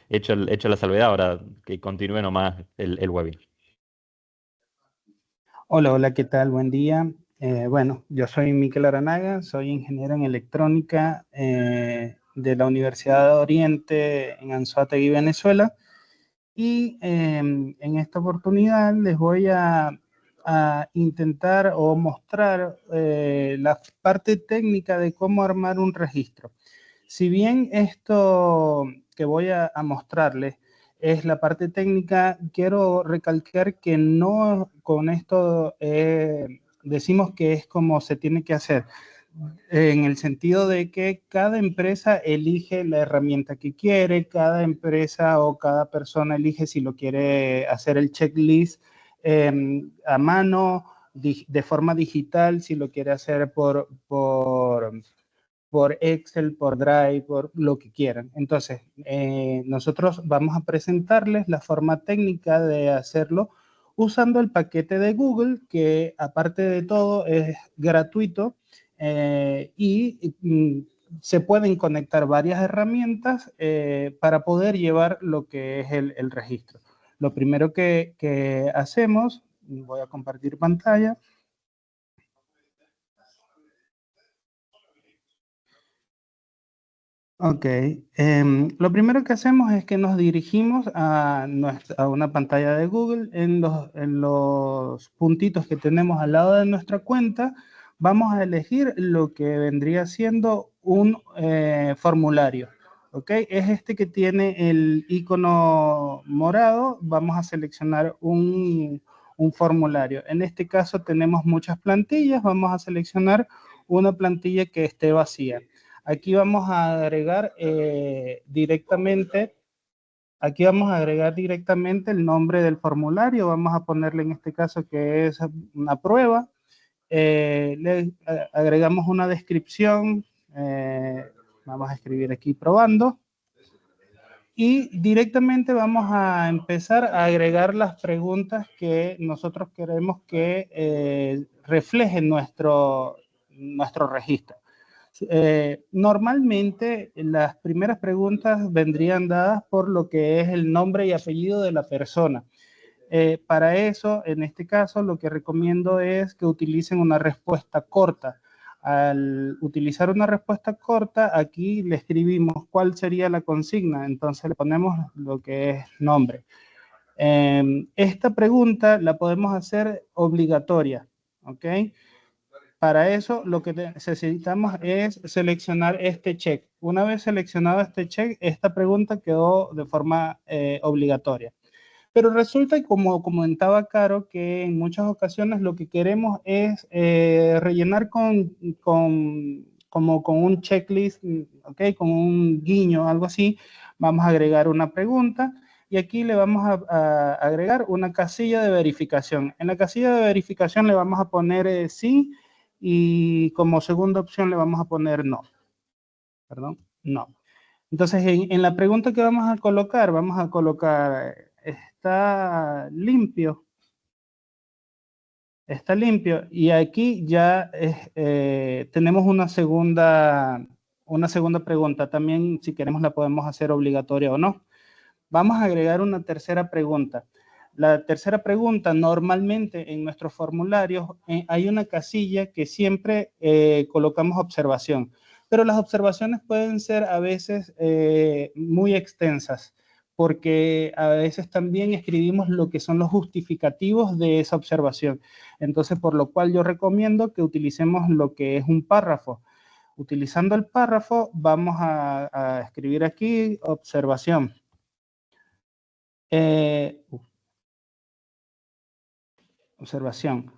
hecho la salvedad, ahora que continúe nomás el webinar. Hola, hola, ¿qué tal? Buen día. Bueno, yo soy Miquel Aranaga, soy ingeniero en electrónica de la Universidad de Oriente en Anzoátegui, Venezuela. Y en esta oportunidad les voy a intentar o mostrar la parte técnica de cómo armar un registro. Si bien esto que voy a mostrarles es la parte técnica, quiero recalcar que no con esto decimos que es como se tiene que hacer, en el sentido de que cada empresa elige la herramienta que quiere, cada empresa o cada persona elige si lo quiere hacer el checklist a mano, de forma digital, si lo quiere hacer por Excel, por Drive, por lo que quieran. Entonces, nosotros vamos a presentarles la forma técnica de hacerlo usando el paquete de Google, que aparte de todo es gratuito se pueden conectar varias herramientas para poder llevar lo que es el registro. Lo primero que hacemos, voy a compartir pantalla. Ok, lo primero que hacemos es que nos dirigimos a una pantalla de Google. En los puntitos que tenemos al lado de nuestra cuenta, vamos a elegir lo que vendría siendo un formulario. Ok, es este que tiene el icono morado. Vamos a seleccionar un formulario. En este caso tenemos muchas plantillas. Vamos a seleccionar una plantilla que esté vacía. Aquí vamos a agregar directamente el nombre del formulario. Vamos a ponerle en este caso que es una prueba. Le agregamos una descripción. Vamos a escribir aquí probando. Y directamente vamos a empezar a agregar las preguntas que nosotros queremos que reflejen nuestro registro. Normalmente las primeras preguntas vendrían dadas por lo que es el nombre y apellido de la persona. Para eso, en este caso, lo que recomiendo es que utilicen una respuesta corta. Al utilizar una respuesta corta, aquí le escribimos cuál sería la consigna, entonces le ponemos lo que es nombre. Esta pregunta la podemos hacer obligatoria, ¿ok? Para eso lo que necesitamos es seleccionar este check. Una vez seleccionado este check, esta pregunta quedó de forma obligatoria. Pero resulta, como comentaba Caro, que en muchas ocasiones lo que queremos es rellenar como con un checklist, ¿okay? Con un guiño, algo así. Vamos a agregar una pregunta y aquí le vamos a agregar una casilla de verificación. En la casilla de verificación le vamos a poner sí y como segunda opción le vamos a poner no. Perdón, no. Entonces, en la pregunta que vamos a colocar, está limpio. Está limpio. Y aquí ya tenemos una segunda pregunta. También, si queremos, la podemos hacer obligatoria o no. Vamos a agregar una tercera pregunta. La tercera pregunta, normalmente en nuestros formularios hay una casilla que siempre colocamos observación. Pero las observaciones pueden ser a veces muy extensas, porque a veces también escribimos lo que son los justificativos de esa observación. Entonces, por lo cual yo recomiendo que utilicemos lo que es un párrafo. Utilizando el párrafo, vamos a escribir aquí observación. Observación.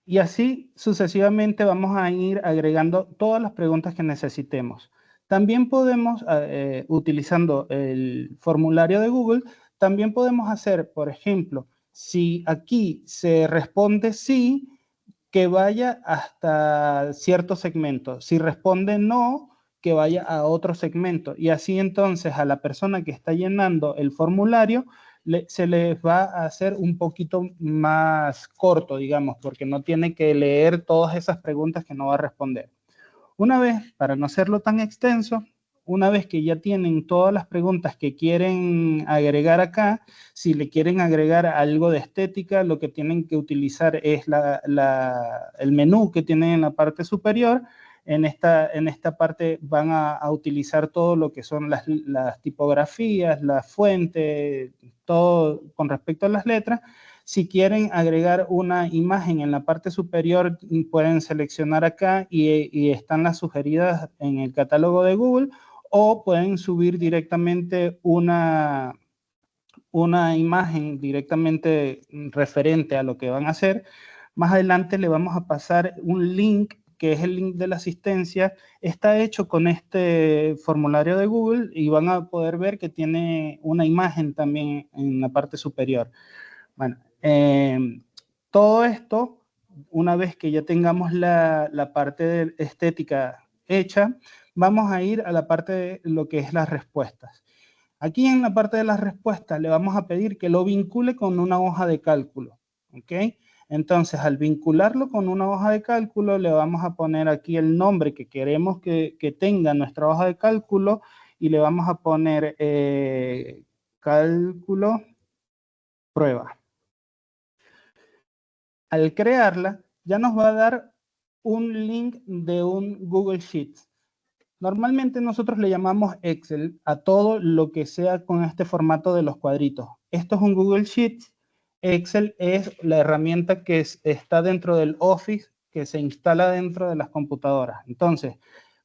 Y así sucesivamente vamos a ir agregando todas las preguntas que necesitemos. También podemos, utilizando el formulario de Google, también podemos hacer, por ejemplo, si aquí se responde sí, que vaya hasta cierto segmento. Si responde no, que vaya a otro segmento. Y así entonces a la persona que está llenando el formulario se les va a hacer un poquito más corto, digamos, porque no tiene que leer todas esas preguntas que no va a responder. Una vez, para no hacerlo tan extenso, una vez que ya tienen todas las preguntas que quieren agregar acá, si le quieren agregar algo de estética, lo que tienen que utilizar es el menú que tienen en la parte superior. En esta parte van a utilizar todo lo que son las tipografías, la fuente, todo con respecto a las letras. Si quieren agregar una imagen en la parte superior, pueden seleccionar acá y están las sugeridas en el catálogo de Google, o pueden subir directamente una imagen directamente referente a lo que van a hacer. Más adelante le vamos a pasar un link, que es el link de la asistencia. Está hecho con este formulario de Google y van a poder ver que tiene una imagen también en la parte superior. Bueno, todo esto, una vez que ya tengamos la parte de estética hecha, vamos a ir a la parte de lo que es las respuestas. Aquí en la parte de las respuestas le vamos a pedir que lo vincule con una hoja de cálculo, ¿ok? Entonces, al vincularlo con una hoja de cálculo, le vamos a poner aquí el nombre que queremos que tenga nuestra hoja de cálculo y le vamos a poner cálculo prueba. Al crearla, ya nos va a dar un link de un Google Sheets. Normalmente nosotros le llamamos Excel a todo lo que sea con este formato de los cuadritos. Esto es un Google Sheets. Excel es la herramienta que está dentro del Office, que se instala dentro de las computadoras. Entonces,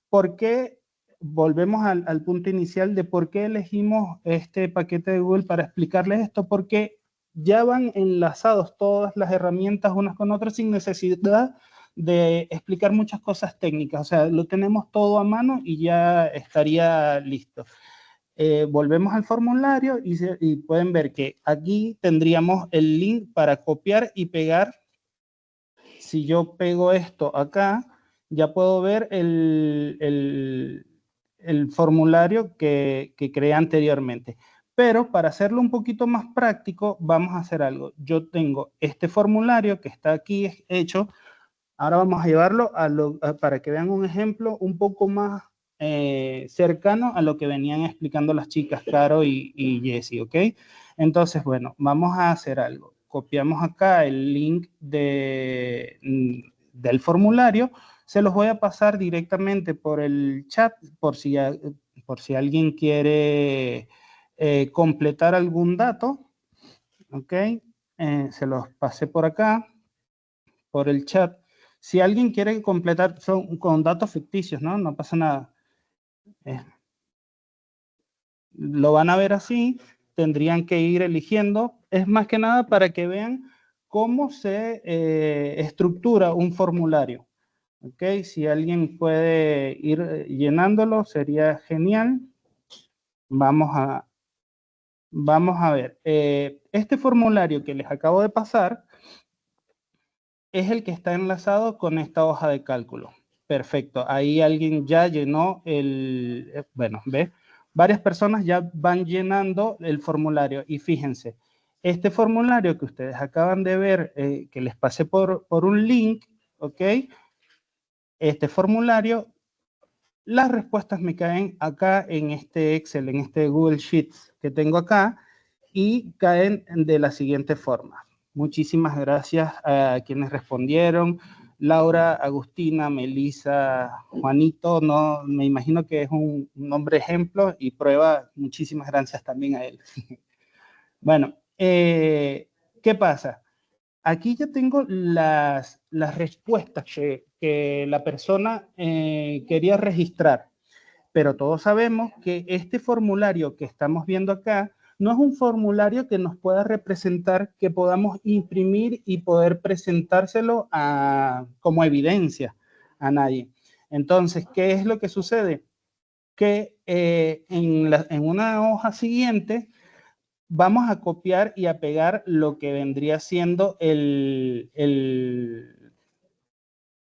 ¿por qué? Volvemos al punto inicial de por qué elegimos este paquete de Google para explicarles esto, porque ya van enlazados todas las herramientas unas con otras sin necesidad de explicar muchas cosas técnicas. O sea, lo tenemos todo a mano y ya estaría listo. Volvemos al formulario y pueden ver que aquí tendríamos el link para copiar y pegar. Si yo pego esto acá, ya puedo ver el el formulario que creé anteriormente. Pero para hacerlo un poquito más práctico, vamos a hacer algo. Yo tengo este formulario que está aquí hecho. Ahora vamos a llevarlo para que vean un ejemplo un poco más cercano a lo que venían explicando las chicas, Caro y Jessie, ¿ok? Entonces, bueno, vamos a hacer algo. Copiamos acá el link del formulario. Se los voy a pasar directamente por el chat, por si alguien quiere completar algún dato, ¿ok? Se los pasé por acá, por el chat. Si alguien quiere completar, son con datos ficticios, ¿no? No pasa nada. Lo van a ver así, tendrían que ir eligiendo. Es más que nada para que vean cómo se estructura un formulario. ¿Ok? Si alguien puede ir llenándolo, sería genial. Vamos a ver. Este formulario que les acabo de pasar es el que está enlazado con esta hoja de cálculo. Perfecto. Ahí alguien ya llenó bueno, ¿ve? Varias personas ya van llenando el formulario. Y fíjense, este formulario que ustedes acaban de ver, que les pasé por un link, ¿ok? Este formulario, las respuestas me caen acá en este Excel, en este Google Sheets que tengo acá, y caen de la siguiente forma. Muchísimas gracias a quienes respondieron. Laura, Agustina, Melissa, Juanito, no, me imagino que es un nombre ejemplo, y Prueba, muchísimas gracias también a él. Bueno, ¿qué pasa? Aquí ya tengo las respuestas que la persona quería registrar, pero todos sabemos que este formulario que estamos viendo acá no es un formulario que nos pueda representar, que podamos imprimir y poder presentárselo como evidencia a nadie. Entonces, ¿qué es lo que sucede? Que en una hoja siguiente vamos a copiar y a pegar lo que vendría siendo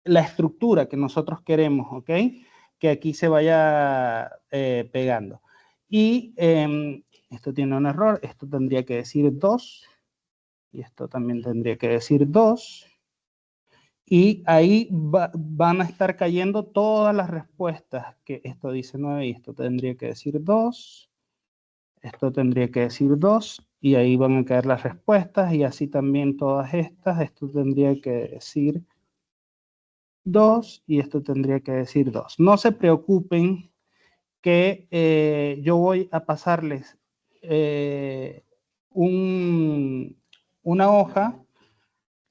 la estructura que nosotros queremos, ¿ok? Que aquí se vaya pegando. Y esto tiene un error, esto tendría que decir 2, y esto también tendría que decir 2, y ahí van a estar cayendo todas las respuestas, que esto dice 9 y esto tendría que decir 2, esto tendría que decir 2, y ahí van a caer las respuestas, y así también todas estas, esto tendría que decir 2 y esto tendría que decir 2. No se preocupen que yo voy a pasarles una hoja,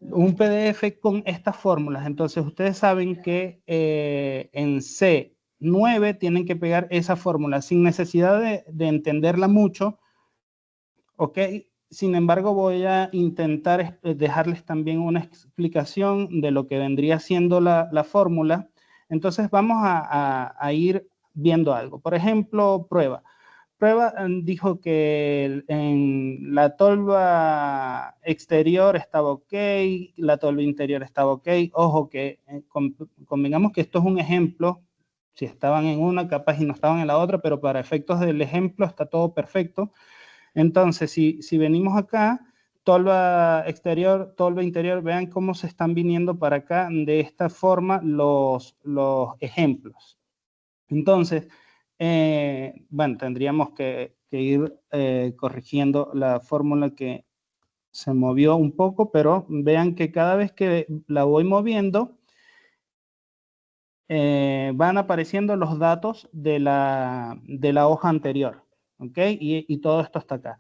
un PDF con estas fórmulas. Entonces ustedes saben que en C9 tienen que pegar esa fórmula sin necesidad de entenderla mucho, ¿ok? Sin embargo, voy a intentar dejarles también una explicación de lo que vendría siendo la fórmula. Entonces vamos a ir viendo algo. Por ejemplo, Prueba. Prueba dijo que en la tolva exterior estaba ok, la tolva interior estaba ok. Ojo que convengamos que esto es un ejemplo. Si estaban en una, capaz y no estaban en la otra, pero para efectos del ejemplo está todo perfecto. Entonces, si venimos acá, tolva exterior, tolva interior, vean cómo se están viniendo para acá de esta forma los ejemplos. Entonces, bueno, tendríamos que ir corrigiendo la fórmula que se movió un poco, pero vean que cada vez que la voy moviendo, van apareciendo los datos de la hoja anterior, ¿ok? Y todo esto está acá.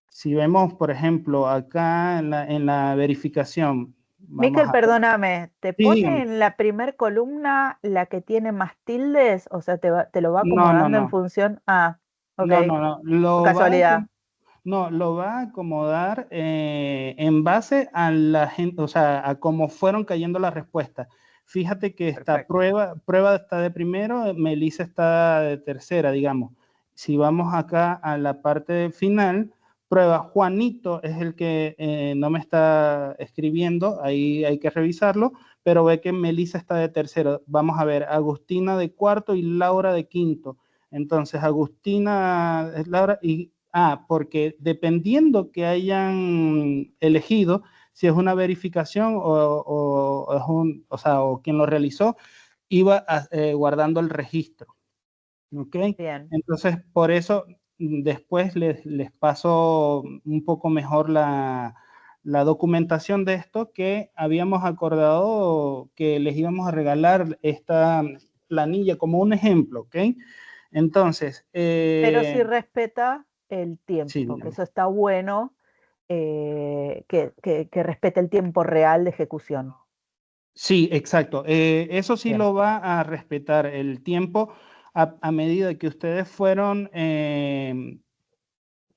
Si vemos, por ejemplo, acá en la verificación. Miquel, perdóname, ¿te sí, pone dígame. en la primer columna la que tiene más tildes? O sea, te lo va acomodando en función. Ah, ok. No. Casualidad. Lo va a acomodar en base a la gente, o sea, a cómo fueron cayendo las respuestas. Fíjate que esta prueba está de primero, Melissa está de tercera, digamos. Si vamos acá a la parte final, Prueba, Juanito es el que no me está escribiendo, ahí hay que revisarlo, pero ve que Melissa está de tercero. Vamos a ver, Agustina de cuarto y Laura de quinto. Entonces, Agustina es Laura y... porque dependiendo que hayan elegido, si es una verificación o es o sea, o quien lo realizó, iba guardando el registro. ¿Ok? Bien. Entonces, por eso después les paso un poco mejor la documentación de esto, que habíamos acordado que les íbamos a regalar esta planilla como un ejemplo, ¿ok? Entonces... Pero sí respeta el tiempo, sí, que eso está bueno, que respete el tiempo real de ejecución. sí, exacto. Eso sí Bien. lo va a respetar el tiempo a medida que ustedes fueron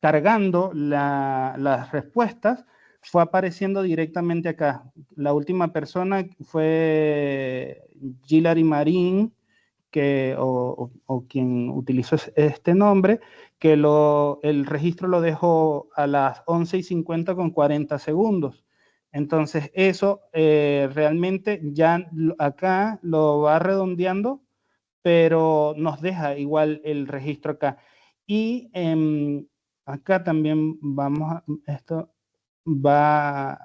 cargando las respuestas, fue apareciendo directamente acá. La última persona fue Gilary Marín, o quien utilizó este nombre, que el registro lo dejó a las 11:50 con 40 segundos. Entonces, eso realmente ya acá lo va redondeando, pero nos deja igual el registro acá. Y acá también esto va,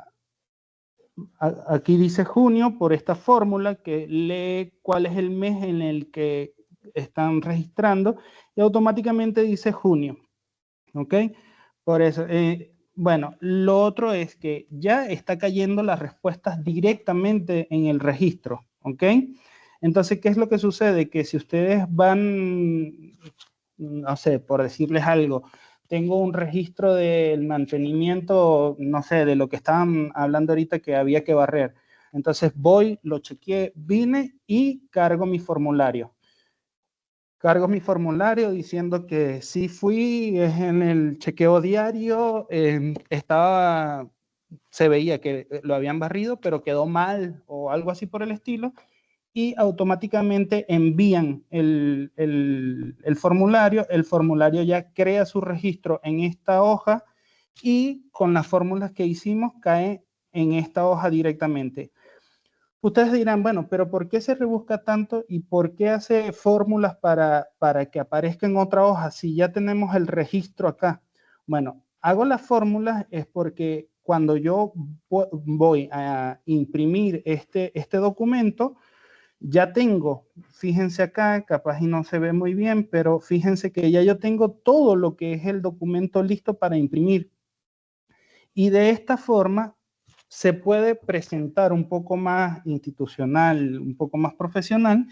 aquí dice junio por esta fórmula que lee cuál es el mes en el que están registrando y automáticamente dice junio. ¿Ok? Por eso, bueno, lo otro es que ya está cayendo las respuestas directamente en el registro. ¿Ok? Entonces, ¿qué es lo que sucede? Que si ustedes van, no sé, por decirles algo, tengo un registro del mantenimiento, no sé, de lo que estaban hablando ahorita que había que barrer. Entonces voy, lo chequeé, vine y cargo mi formulario. Cargo mi formulario diciendo que sí fui, es en el chequeo diario, se veía que lo habían barrido, pero quedó mal o algo así por el estilo, y automáticamente envían el formulario ya crea su registro en esta hoja y con las fórmulas que hicimos cae en esta hoja directamente. Ustedes dirán, bueno, pero ¿por qué se rebusca tanto y por qué hace fórmulas para que aparezca en otra hoja si ya tenemos el registro acá? Bueno, hago las fórmulas es porque cuando yo voy a imprimir este documento, ya tengo, fíjense acá, capaz y no se ve muy bien, pero fíjense que ya yo tengo todo lo que es el documento listo para imprimir. Y de esta forma se puede presentar un poco más institucional, un poco más profesional,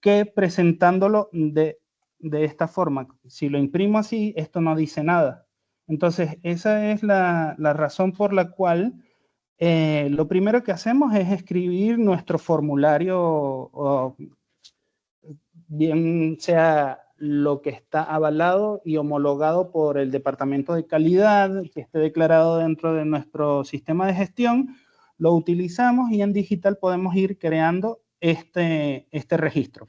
que presentándolo de esta forma. Si lo imprimo así, esto no dice nada. Entonces, esa es la razón por la cual lo primero que hacemos es escribir nuestro formulario, bien sea lo que está avalado y homologado por el Departamento de Calidad, que esté declarado dentro de nuestro sistema de gestión, lo utilizamos y en digital podemos ir creando este registro.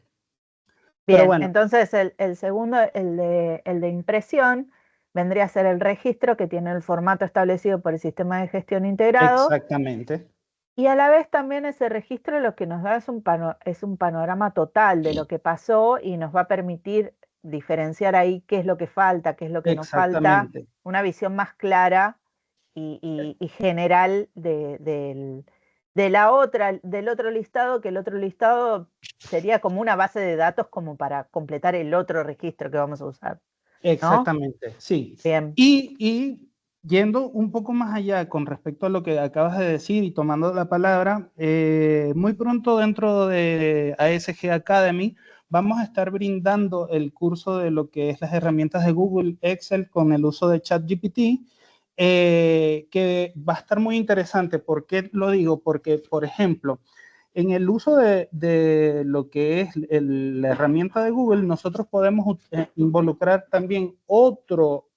Bien, pero bueno, entonces el segundo, el de impresión, vendría a ser el registro que tiene el formato establecido por el sistema de gestión integrado. exactamente. Y a la vez también ese registro lo que nos da es un panorama total de lo que pasó y nos va a permitir diferenciar ahí qué es lo que falta, qué es lo que nos falta, Exactamente. una visión más clara y general del otro listado, que el otro listado sería como una base de datos como para completar el otro registro que vamos a usar, ¿no? Exactamente, sí. Bien. Y yendo un poco más allá con respecto a lo que acabas de decir y tomando la palabra, muy pronto dentro de ASG Academy vamos a estar brindando el curso de lo que es las herramientas de Google Excel con el uso de ChatGPT, que va a estar muy interesante. ¿Por qué lo digo? Porque, por ejemplo, en el uso de lo que es la herramienta de Google, nosotros podemos involucrar también otro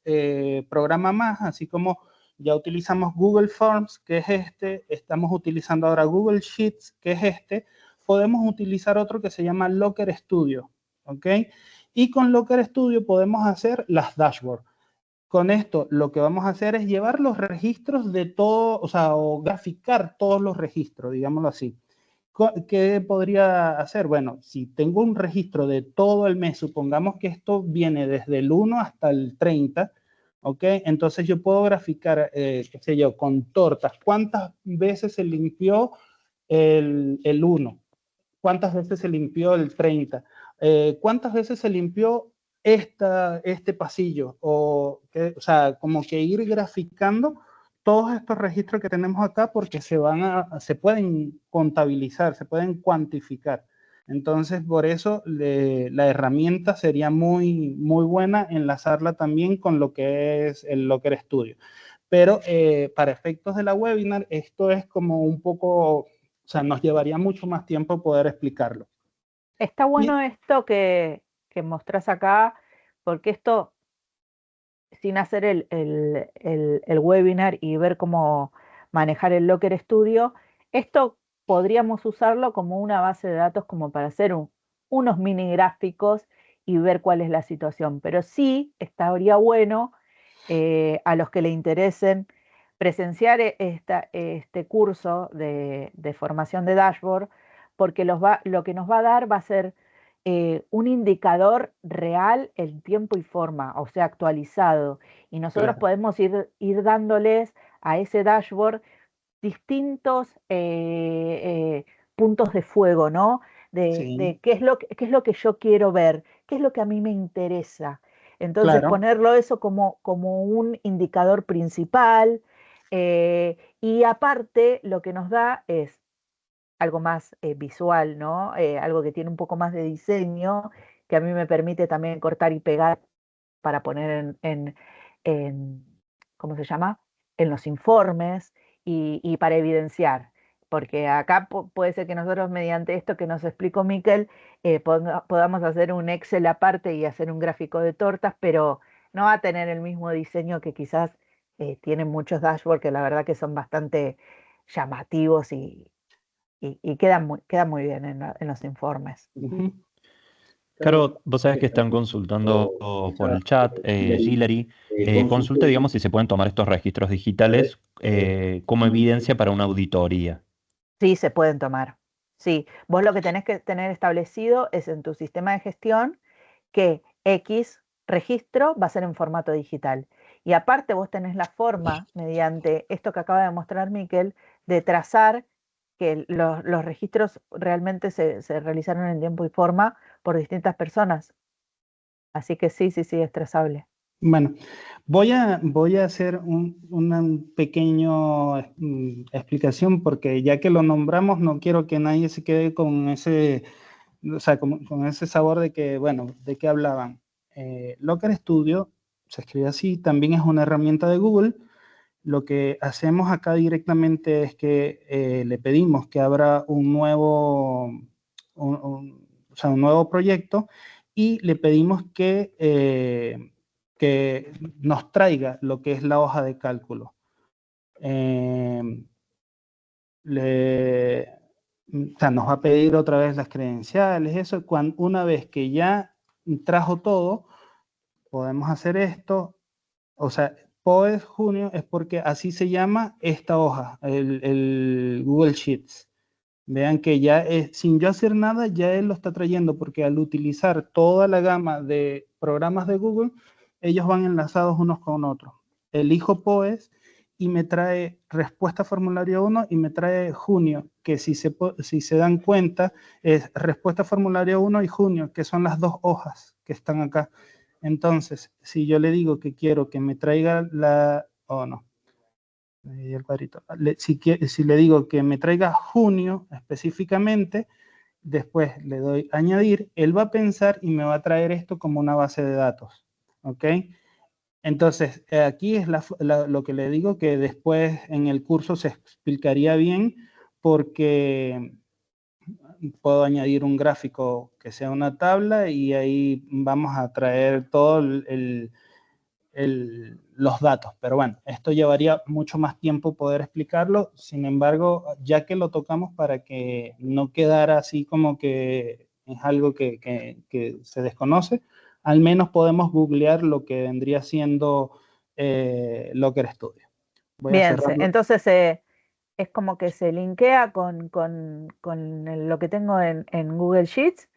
programa más, así como ya utilizamos Google Forms, que es este, estamos utilizando ahora Google Sheets, que es este, podemos utilizar otro que se llama Locker Studio, ¿ok? Y con Locker Studio podemos hacer las dashboards. Con esto lo que vamos a hacer es llevar los registros de todo, o sea, o graficar todos los registros, digámoslo así. ¿qué podría hacer? Bueno, si tengo un registro de todo el mes, supongamos que esto viene desde el 1 hasta el 30, ¿ok? Entonces yo puedo graficar, qué sé yo, con tortas, ¿cuántas veces se limpió el 1? ¿Cuántas veces se limpió el 30? ¿Cuántas veces se limpió este pasillo? O sea, como que ir graficando todos estos registros que tenemos acá porque se pueden contabilizar, se pueden cuantificar. Entonces, por eso la herramienta sería muy, muy buena enlazarla también con lo que es el Locker Studio. Pero para efectos de la webinar, esto es como un poco, o sea, nos llevaría mucho más tiempo poder explicarlo. Está bueno esto que mostrás acá, porque esto, sin hacer el webinar y ver cómo manejar el Locker Studio, esto podríamos usarlo como una base de datos como para hacer unos mini gráficos y ver cuál es la situación. Pero sí estaría bueno a los que le interesen presenciar este curso de formación de dashboard, porque lo que nos va a dar va a ser un indicador real en tiempo y forma, o sea, actualizado. Y nosotros Claro. podemos ir dándoles a ese dashboard distintos puntos de fuego, ¿no? Sí, De qué es lo que yo quiero ver, qué es lo que a mí me interesa. Entonces, claro. ponerlo eso como un indicador principal. Y aparte, lo que nos da es algo más visual, ¿no? Algo que tiene un poco más de diseño, que a mí me permite también cortar y pegar para poner en ¿cómo se llama? En los informes y para evidenciar. Porque acá puede ser que nosotros mediante esto que nos explicó Miquel, podamos hacer un Excel aparte y hacer un gráfico de tortas, pero no va a tener el mismo diseño que quizás tienen muchos dashboards que la verdad que son bastante llamativos y quedan muy bien en los informes. Ujú. Caro, vos sabés que están consultando por el chat, Gillery, consulte, digamos, si se pueden tomar estos registros digitales como evidencia para una auditoría. Sí, se pueden tomar. Sí, vos lo que tenés que tener establecido es en tu sistema de gestión que X registro va a ser en formato digital. Y aparte vos tenés la forma, mediante esto que acaba de mostrar Miquel, de trazar que los registros realmente se realizaron en tiempo y forma por distintas personas. Así que sí, es trazable. Bueno, voy a hacer una pequeña explicación porque ya que lo nombramos, no quiero que nadie se quede con ese, o sea, con ese sabor de que, bueno, ¿de qué hablaban? Locker Studio se escribe así, también es una herramienta de Google. Lo que hacemos acá directamente es que le pedimos que abra un nuevo, o sea, un nuevo proyecto y le pedimos que nos traiga lo que es la hoja de cálculo. O sea, nos va a pedir otra vez las credenciales, eso. Una vez que ya trajo todo, podemos hacer esto. O sea, POES junio es porque así se llama esta hoja, el Google Sheets. Vean que ya sin yo hacer nada, ya él lo está trayendo, porque al utilizar toda la gama de programas de Google, ellos van enlazados unos con otros. Elijo POES y me trae respuesta formulario 1 y me trae junio, que si se dan cuenta, es respuesta formulario 1 y junio, que son las dos hojas que están acá. Entonces, si yo le digo que quiero que me traiga el cuadrito. Si le digo que me traiga junio específicamente, después le doy añadir, él va a pensar y me va a traer esto como una base de datos. ¿Ok? Entonces, aquí es lo que le digo que después en el curso se explicaría bien porque puedo añadir un gráfico que sea una tabla y ahí vamos a traer todos los datos. Pero bueno, esto llevaría mucho más tiempo poder explicarlo. Sin embargo, ya que lo tocamos para que no quedara así como que es algo que se desconoce, al menos podemos googlear lo que vendría siendo Locker Studio. Voy a Bien, cerrarlo. entonces es como que se linkea con lo que tengo en Google Sheets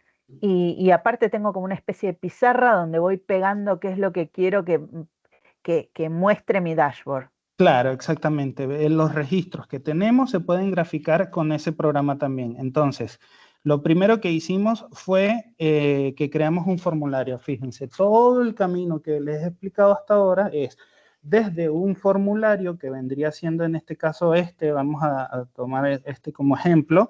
y aparte tengo como una especie de pizarra donde voy pegando qué es lo que quiero que muestre mi dashboard. Claro, exactamente. Los registros que tenemos se pueden graficar con ese programa también. Entonces, lo primero que hicimos fue que creamos un formulario. Fíjense, todo el camino que les he explicado hasta ahora es desde un formulario que vendría siendo en este caso vamos a tomar este como ejemplo.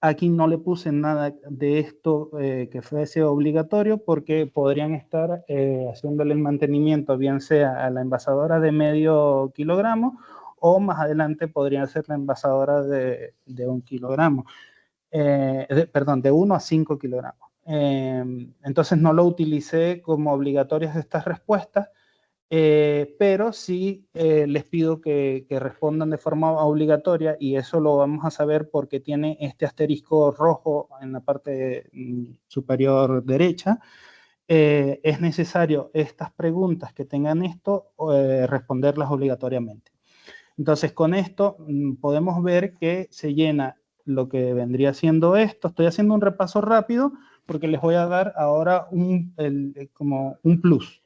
Aquí no le puse nada de esto que fuese obligatorio porque podrían estar haciéndole el mantenimiento, bien sea a la envasadora de medio kilogramo o más adelante podría ser la envasadora de 1 kilogramo. Perdón, de 1 a 5 kilogramos. Entonces no lo utilicé como obligatorias estas respuestas, pero sí les pido que respondan de forma obligatoria y eso lo vamos a saber porque tiene este asterisco rojo en la parte superior derecha. Es necesario estas preguntas que tengan esto responderlas obligatoriamente. Entonces con esto podemos ver que se llena lo que vendría siendo esto. Estoy haciendo un repaso rápido porque les voy a dar ahora como un plus.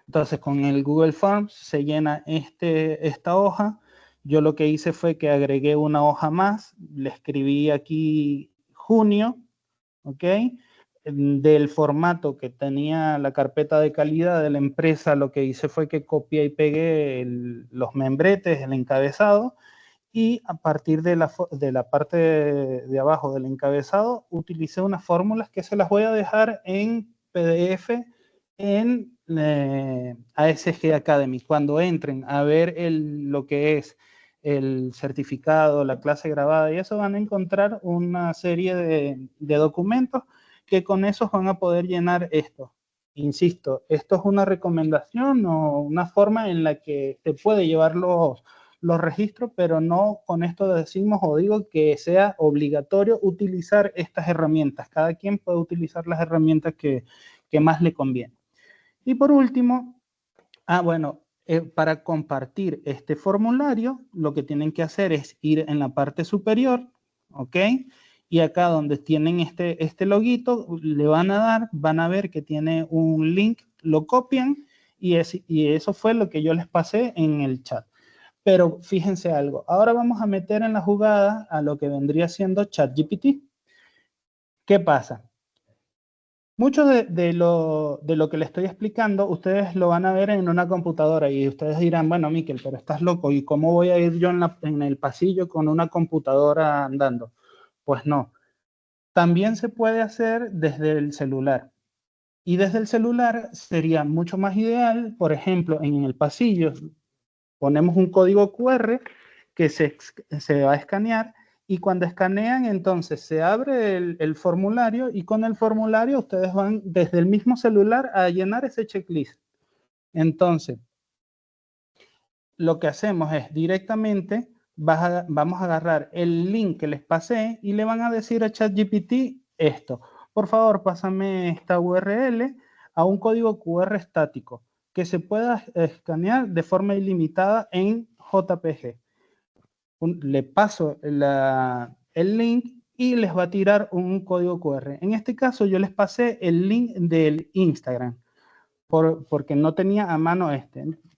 Entonces, con el Google Forms se llena esta hoja. Yo lo que hice fue que agregué una hoja más, le escribí aquí junio, ¿ok? Del formato que tenía la carpeta de calidad de la empresa, lo que hice fue que copié y pegué los membretes, el encabezado, y a partir de la parte de abajo del encabezado, utilicé unas fórmulas que se las voy a dejar en PDF en ASG Academy. Cuando entren a ver lo que es el certificado, la clase grabada y eso, van a encontrar una serie de documentos que con esos van a poder llenar esto. Insisto, esto es una recomendación o una forma en la que se puede llevar los registros, pero no con esto decimos o digo que sea obligatorio utilizar estas herramientas. Cada quien puede utilizar las herramientas que más le conviene. Y por último, bueno, para compartir este formulario, lo que tienen que hacer es ir en la parte superior, ¿ok? Y acá donde tienen este loguito, le van a ver que tiene un link, lo copian y eso fue lo que yo les pasé en el chat. Pero fíjense algo, ahora vamos a meter en la jugada a lo que vendría siendo ChatGPT. ¿Qué pasa? Mucho de lo que les estoy explicando, ustedes lo van a ver en una computadora y ustedes dirán, bueno, Miquel, pero estás loco, ¿y cómo voy a ir yo en el pasillo con una computadora andando? Pues no. También se puede hacer desde el celular. Y desde el celular sería mucho más ideal, por ejemplo, en el pasillo ponemos un código QR que se va a escanear y cuando escanean entonces se abre el formulario y con el formulario ustedes van desde el mismo celular a llenar ese checklist. Entonces, lo que hacemos es directamente vamos a agarrar el link que les pasé y le van a decir a ChatGPT esto. Por favor, pásame esta URL a un código QR estático que se pueda escanear de forma ilimitada en JPG. Le paso el link y les va a tirar un código QR. En este caso yo les pasé el link del Instagram porque no tenía a mano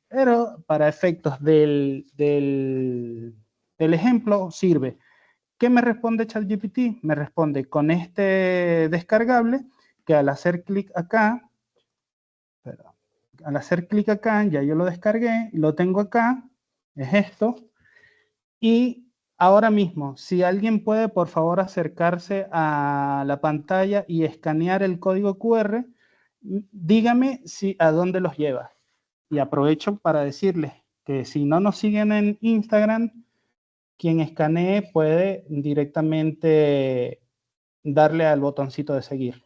pero para efectos del ejemplo sirve. ¿Qué me responde ChatGPT? Me responde con este descargable que al hacer clic acá, ya yo lo descargué, lo tengo acá, es esto. Y ahora mismo, si alguien puede, por favor, acercarse a la pantalla y escanear el código QR, dígame a dónde los lleva. Y aprovecho para decirles que si no nos siguen en Instagram, quien escanee puede directamente darle al botoncito de seguir.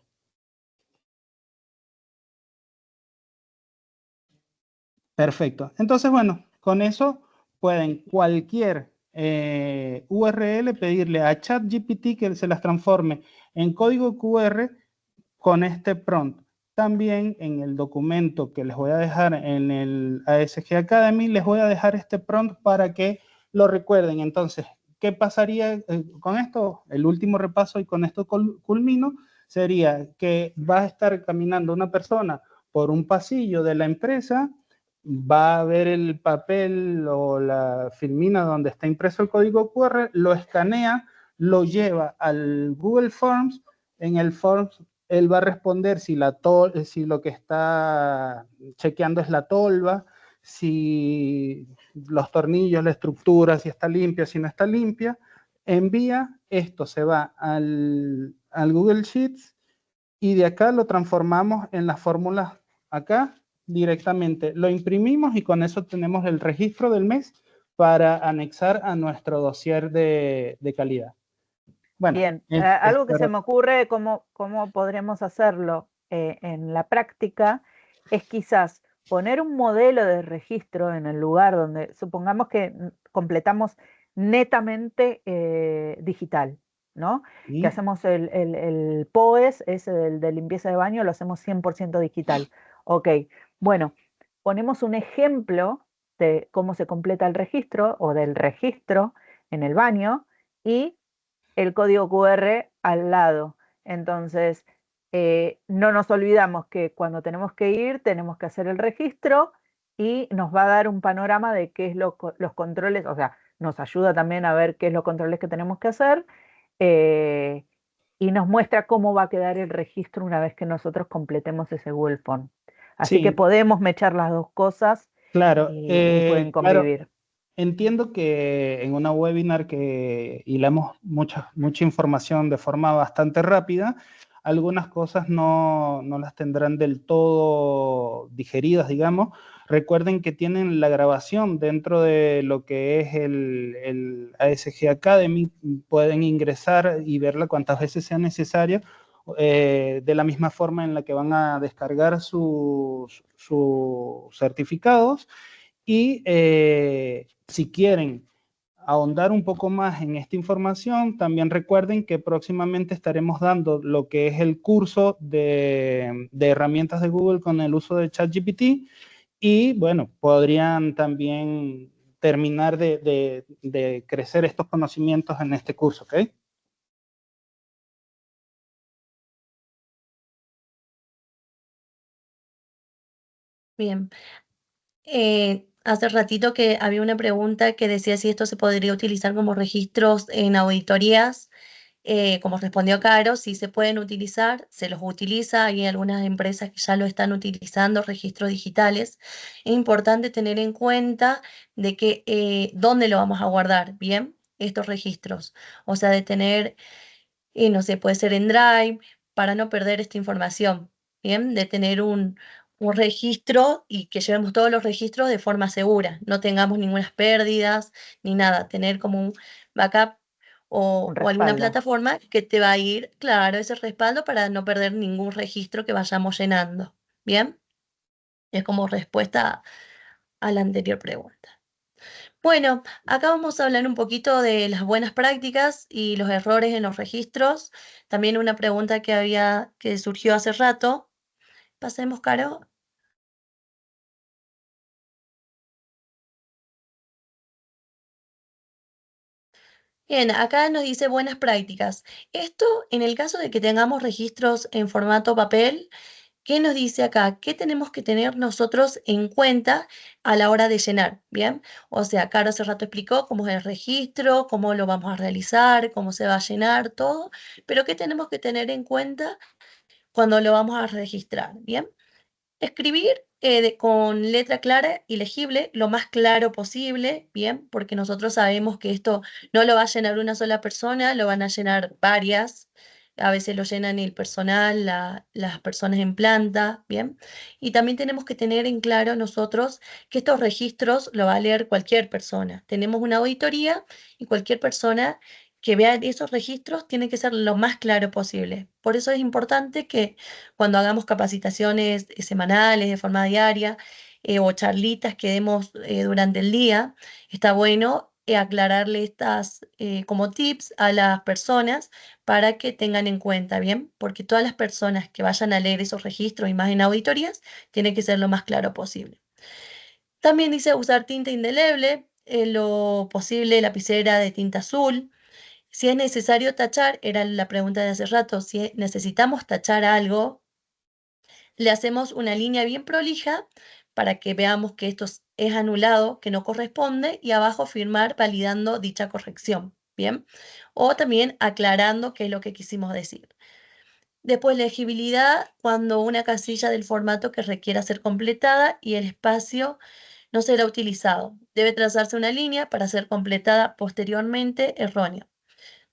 Perfecto. Entonces, bueno, con eso pueden cualquier URL pedirle a ChatGPT que se las transforme en código QR con este prompt. también en el documento que les voy a dejar en el ASG Academy, les voy a dejar este prompt para que lo recuerden. Entonces, ¿qué pasaría con esto? El último repaso, y con esto culmino, sería que va a estar caminando una persona por un pasillo de la empresa, va a ver el papel o la filmina donde está impreso el código QR, lo escanea, lo lleva al Google Forms. En el Forms él va a responder si lo que está chequeando es la tolva, si los tornillos, la estructura, si está limpia, si no está limpia. Envía, esto se va al Google Sheets y de acá lo transformamos en las fórmulas acá directamente. Lo imprimimos y con eso tenemos el registro del mes para anexar a nuestro dossier de calidad. Bueno, bien, algo que se me ocurre cómo podremos hacerlo en la práctica es quizás poner un modelo de registro en el lugar donde supongamos que completamos netamente digital, ¿no? ¿sí? Que hacemos el POES, ese de limpieza de baño, lo hacemos 100% digital. Ok, bueno, ponemos un ejemplo de cómo se completa el registro o del registro en el baño y el código QR al lado. Entonces, no nos olvidamos que cuando tenemos que ir, tenemos que hacer el registro y nos va a dar un panorama de qué es los controles, o sea, nos ayuda también a ver qué es los controles que tenemos que hacer eh, y nos muestra cómo va a quedar el registro una vez que nosotros completemos ese Google Form. Así que Sí, podemos mechar las dos cosas claro, y pueden claro. convivir. Entiendo que en una webinar que hilamos mucha información de forma bastante rápida, algunas cosas no las tendrán del todo digeridas, digamos. Recuerden que tienen la grabación dentro de lo que es el ASG Academy. Pueden ingresar y verla cuantas veces sea necesario, de la misma forma en la que van a descargar sus certificados. Y si quieren ahondar un poco más en esta información, también recuerden que próximamente estaremos dando lo que es el curso de herramientas de Google con el uso de ChatGPT y bueno, podrían también terminar de crecer estos conocimientos en este curso, ¿ok? Bien. Hace ratito que había una pregunta que decía si esto se podría utilizar como registros en auditorías. Como respondió Caro, sí se pueden utilizar, se los utiliza, hay algunas empresas que ya lo están utilizando, registros digitales. Es importante tener en cuenta de que dónde lo vamos a guardar, ¿bien? Estos registros. O sea, de tener, no sé, puede ser en Drive, para no perder esta información, ¿bien? De tener un registro y que llevemos todos los registros de forma segura, no tengamos ninguna pérdidas ni nada, tener como un backup Un o alguna respaldo. plataforma que te va a ir, claro, ese respaldo para no perder ningún registro que vayamos llenando. ¿Bien? Es como respuesta a la anterior pregunta. Bueno, acá vamos a hablar un poquito de las buenas prácticas y los errores en los registros. También una pregunta que surgió hace rato. Pasemos, Caro. Bien, acá nos dice buenas prácticas. Esto en el caso de que tengamos registros en formato papel. ¿Qué nos dice acá? ¿Qué tenemos que tener nosotros en cuenta a la hora de llenar? Bien, o sea, Caro hace rato explicó cómo es el registro, cómo lo vamos a realizar, cómo se va a llenar, todo, pero ¿qué tenemos que tener en cuenta cuando lo vamos a registrar? Bien, escribir con letra clara y legible, lo más claro posible, bien, porque nosotros sabemos que esto no lo va a llenar una sola persona, lo van a llenar varias. A veces lo llenan el personal, las personas en planta, bien. Y también tenemos que tener en claro nosotros que estos registros lo va a leer cualquier persona. Tenemos una auditoría y cualquier persona que vea esos registros tiene que ser lo más claro posible. Por eso es importante que cuando hagamos capacitaciones semanales de forma diaria o charlitas que demos durante el día, está bueno aclararle estas como tips a las personas para que tengan en cuenta, ¿bien? Porque todas las personas que vayan a leer esos registros y más en auditorías, tiene que ser lo más claro posible. También dice usar tinta indeleble, en lo posible lapicera de tinta azul. Si es necesario tachar, era la pregunta de hace rato, si necesitamos tachar algo, le hacemos una línea bien prolija para que veamos que esto es anulado, que no corresponde, y abajo firmar validando dicha corrección, ¿bien? O también aclarando qué es lo que quisimos decir. Después, legibilidad, cuando una casilla del formato que requiera ser completada y el espacio no será utilizado. Debe trazarse una línea para ser completada posteriormente errónea.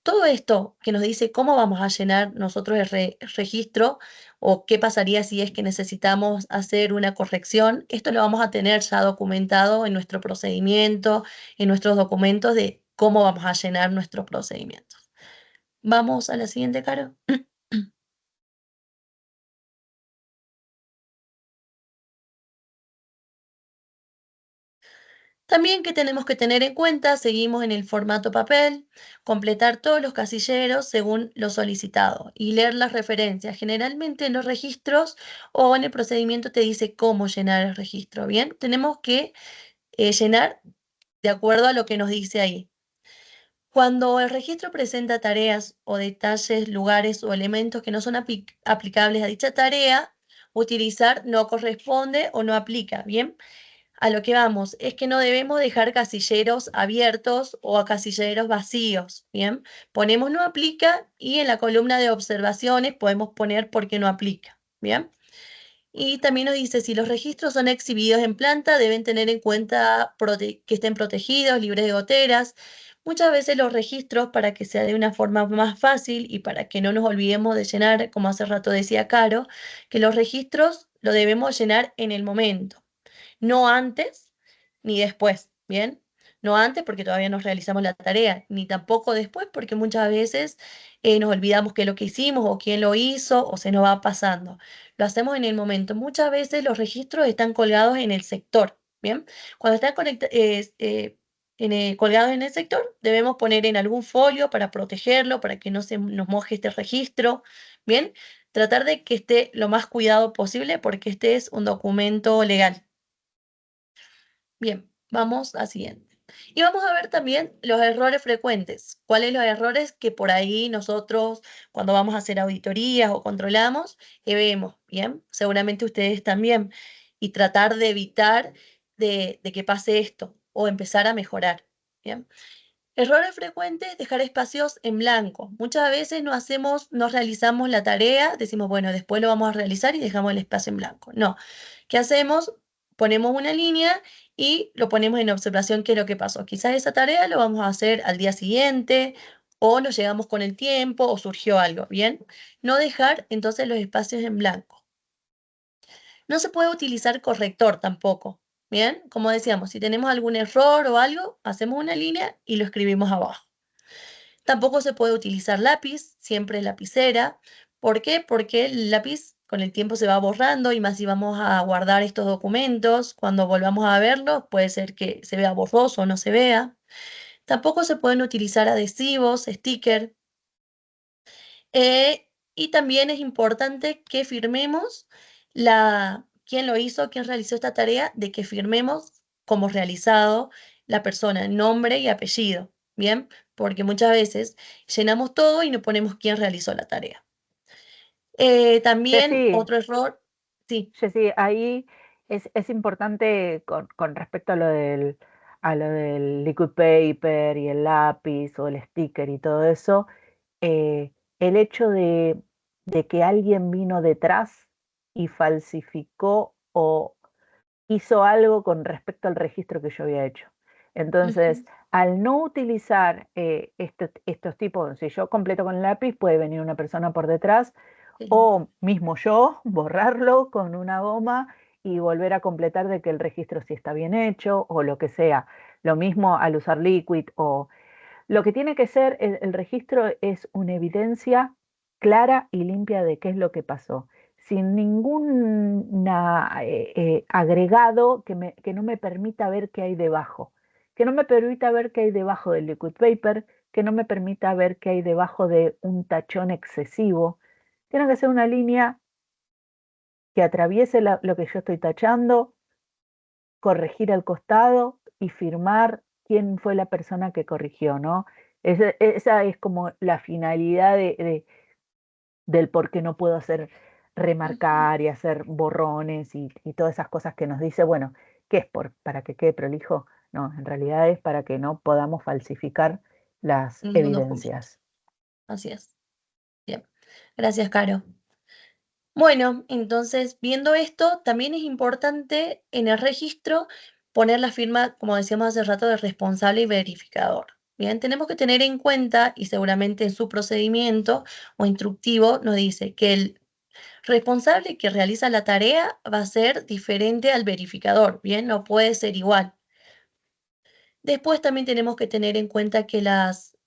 Todo esto que nos dice cómo vamos a llenar nosotros el registro o qué pasaría si es que necesitamos hacer una corrección, esto lo vamos a tener ya documentado en nuestro procedimiento, en nuestros documentos de cómo vamos a llenar nuestros procedimientos. Vamos a la siguiente, Caro. También que tenemos que tener en cuenta, seguimos en el formato papel, completar todos los casilleros según lo solicitado y leer las referencias. Generalmente en los registros o en el procedimiento te dice cómo llenar el registro, ¿bien? Tenemos que llenar de acuerdo a lo que nos dice ahí. Cuando el registro presenta tareas o detalles, lugares o elementos que no son aplicables a dicha tarea, utilizar no corresponde o no aplica, ¿bien? A lo que vamos es que no debemos dejar casilleros abiertos o a casilleros vacíos, ¿bien? Ponemos no aplica y en la columna de observaciones podemos poner por qué no aplica, ¿bien? Y también nos dice, si los registros son exhibidos en planta, deben tener en cuenta que estén protegidos, libres de goteras. Muchas veces los registros, para que sea de una forma más fácil y para que no nos olvidemos de llenar, como hace rato decía Caro, que los registros lo debemos llenar en el momento, no antes ni después, ¿bien? No antes porque todavía no realizamos la tarea, ni tampoco después porque muchas veces nos olvidamos qué es lo que hicimos o quién lo hizo o se nos va pasando. Lo hacemos en el momento. Muchas veces los registros están colgados en el sector, ¿bien? Cuando están colgados en el sector, debemos poner en algún folio para protegerlo, para que no se nos moje este registro, ¿bien? Tratar de que esté lo más cuidado posible porque este es un documento legal. Bien, vamos a siguiente. Y vamos a ver también los errores frecuentes. ¿Cuáles los errores que por ahí nosotros, cuando vamos a hacer auditorías o controlamos, vemos? Bien, seguramente ustedes también. Y tratar de evitar de que pase esto o empezar a mejorar. Bien. Errores frecuentes, dejar espacios en blanco. Muchas veces no realizamos la tarea, decimos, bueno, después lo vamos a realizar y dejamos el espacio en blanco. No. ¿Qué hacemos? Ponemos una línea y lo ponemos en observación qué es lo que pasó. Quizás esa tarea lo vamos a hacer al día siguiente o nos llegamos con el tiempo o surgió algo, ¿bien? No dejar entonces los espacios en blanco. No se puede utilizar corrector tampoco, ¿bien? Como decíamos, si tenemos algún error o algo, hacemos una línea y lo escribimos abajo. Tampoco se puede utilizar lápiz, siempre lapicera. ¿Por qué? Porque el lápiz con el tiempo se va borrando y más si vamos a guardar estos documentos, cuando volvamos a verlos puede ser que se vea borroso o no se vea. Tampoco se pueden utilizar adhesivos, stickers. Y también es importante que firmemos quién lo hizo, quién realizó esta tarea, de que firmemos como realizado la persona, nombre y apellido, ¿bien? Porque muchas veces llenamos todo y no ponemos quién realizó la tarea. También Jessy, otro error, sí. Jessy, ahí es importante con respecto a lo del liquid paper y el lápiz o el sticker y todo eso, el hecho de que alguien vino detrás y falsificó o hizo algo con respecto al registro que yo había hecho. Entonces, Ujú, al no utilizar estos tipos, si yo completo con el lápiz, puede venir una persona por detrás sí. o mismo yo borrarlo con una goma y volver a completar de que el registro sí está bien hecho o lo que sea. Lo mismo al usar Liquid o lo que tiene que ser el registro es una evidencia clara y limpia de qué es lo que pasó, sin ningún agregado que no me permita ver qué hay debajo. que no me permita ver qué hay debajo del liquid paper, que no me permita ver qué hay debajo de un tachón excesivo. Tiene que ser una línea que atraviese lo que yo estoy tachando, corregir al costado y firmar quién fue la persona que corrigió, ¿no? Esa es como la finalidad del por qué no puedo hacer remarcar y hacer borrones y todas esas cosas que nos dice, bueno, ¿qué es para que quede prolijo? No, en realidad es para que no podamos falsificar las Ningún documento. evidencias. Así es. Bien. Gracias, Caro. Bueno, entonces, viendo esto, también es importante en el registro poner la firma, como decíamos hace rato, de responsable y verificador. Bien, tenemos que tener en cuenta, y seguramente en su procedimiento o instructivo nos dice que el responsable que realiza la tarea va a ser diferente al verificador, bien, no puede ser igual. Después también tenemos que tener en cuenta que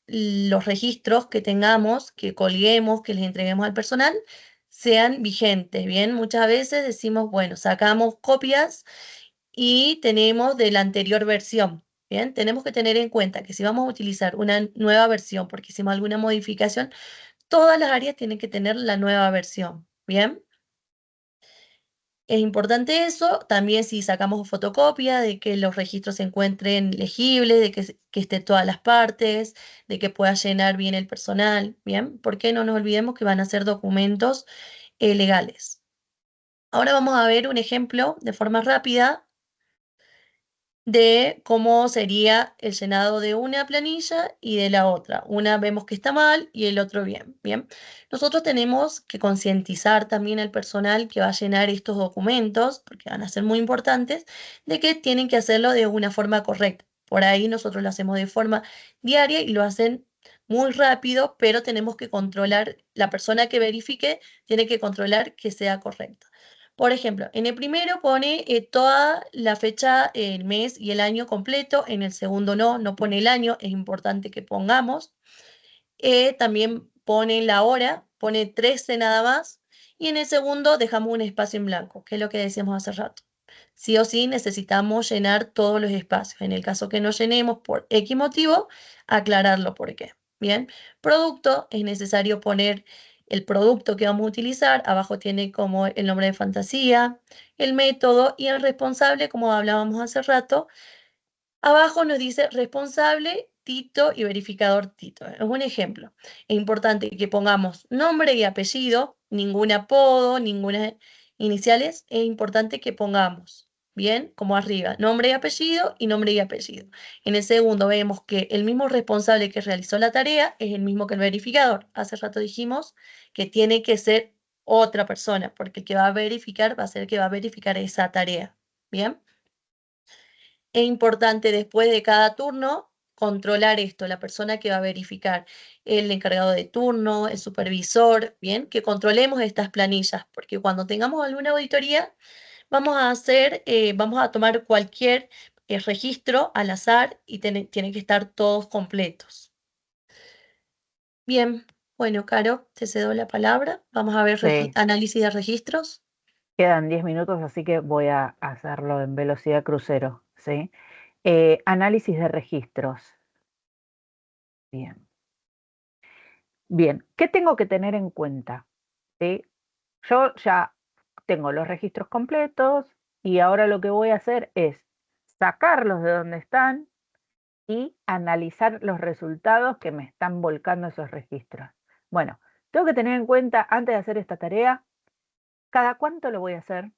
los registros que tengamos, que colguemos, que les entreguemos al personal, sean vigentes, ¿bien? Muchas veces decimos, bueno, sacamos copias y tenemos de la anterior versión, ¿bien? Tenemos que tener en cuenta que si vamos a utilizar una nueva versión porque hicimos alguna modificación, todas las áreas tienen que tener la nueva versión, ¿bien? Es importante eso, también si sacamos fotocopia, de que los registros se encuentren legibles, de que esté todas las partes, de que pueda llenar bien el personal, ¿bien? Porque no nos olvidemos que van a ser documentos legales. Ahora vamos a ver un ejemplo de forma rápida de cómo sería el llenado de una planilla y de la otra. Una vemos que está mal y el otro bien, ¿bien? Nosotros tenemos que concientizar también al personal que va a llenar estos documentos, porque van a ser muy importantes, de que tienen que hacerlo de una forma correcta. Por ahí nosotros lo hacemos de forma diaria y lo hacen muy rápido, pero tenemos que controlar, la persona que verifique tiene que controlar que sea correcto. Por ejemplo, en el primero pone toda la fecha, el mes y el año completo. En el segundo no pone el año, es importante que pongamos. También pone la hora, pone 13 nada más. Y en el segundo dejamos un espacio en blanco, que es lo que decíamos hace rato. Sí o sí necesitamos llenar todos los espacios. En el caso que no llenemos por X motivo, aclararlo por qué. Bien, producto, es necesario poner el producto que vamos a utilizar. Abajo tiene como el nombre de fantasía, el método y el responsable, como hablábamos hace rato. Abajo nos dice responsable Tito y verificador Tito. Es un ejemplo. Es importante que pongamos nombre y apellido, ningún apodo, ninguna iniciales. Es importante que pongamos, bien, como arriba, nombre y apellido y nombre y apellido. En el segundo vemos que el mismo responsable que realizó la tarea es el mismo que el verificador. Hace rato dijimos que tiene que ser otra persona, porque el que va a verificar va a ser el que va a verificar esa tarea. Bien. Es importante después de cada turno controlar esto, la persona que va a verificar, el encargado de turno, el supervisor, bien, que controlemos estas planillas, porque cuando tengamos alguna auditoría, vamos a tomar cualquier registro al azar y tienen que estar todos completos. Bien, bueno, Caro, te cedo la palabra. Vamos a ver Sí. análisis de registros. Quedan 10 minutos, así que voy a hacerlo en velocidad crucero, ¿sí? Análisis de registros. Bien. Bien, ¿qué tengo que tener en cuenta? ¿Sí? Yo ya tengo los registros completos y ahora lo que voy a hacer es sacarlos de donde están y analizar los resultados que me están volcando esos registros. Bueno, tengo que tener en cuenta antes de hacer esta tarea, cada cuánto lo voy a hacer,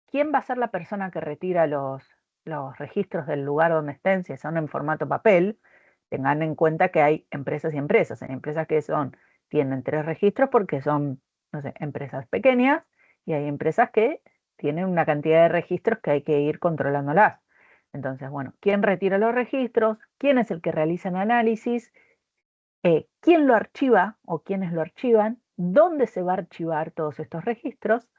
quién va a ser la persona que retira los registros del lugar donde estén, si son en formato papel. Tengan en cuenta que hay empresas y empresas. Hay empresas que tienen 3 registros porque son, no sé, empresas pequeñas, y hay empresas que tienen una cantidad de registros que hay que ir controlándolas. Entonces, bueno, ¿quién retira los registros? ¿Quién es el que realiza el análisis? ¿Quién lo archiva o quiénes lo archivan? ¿Dónde se va a archivar todos estos registros?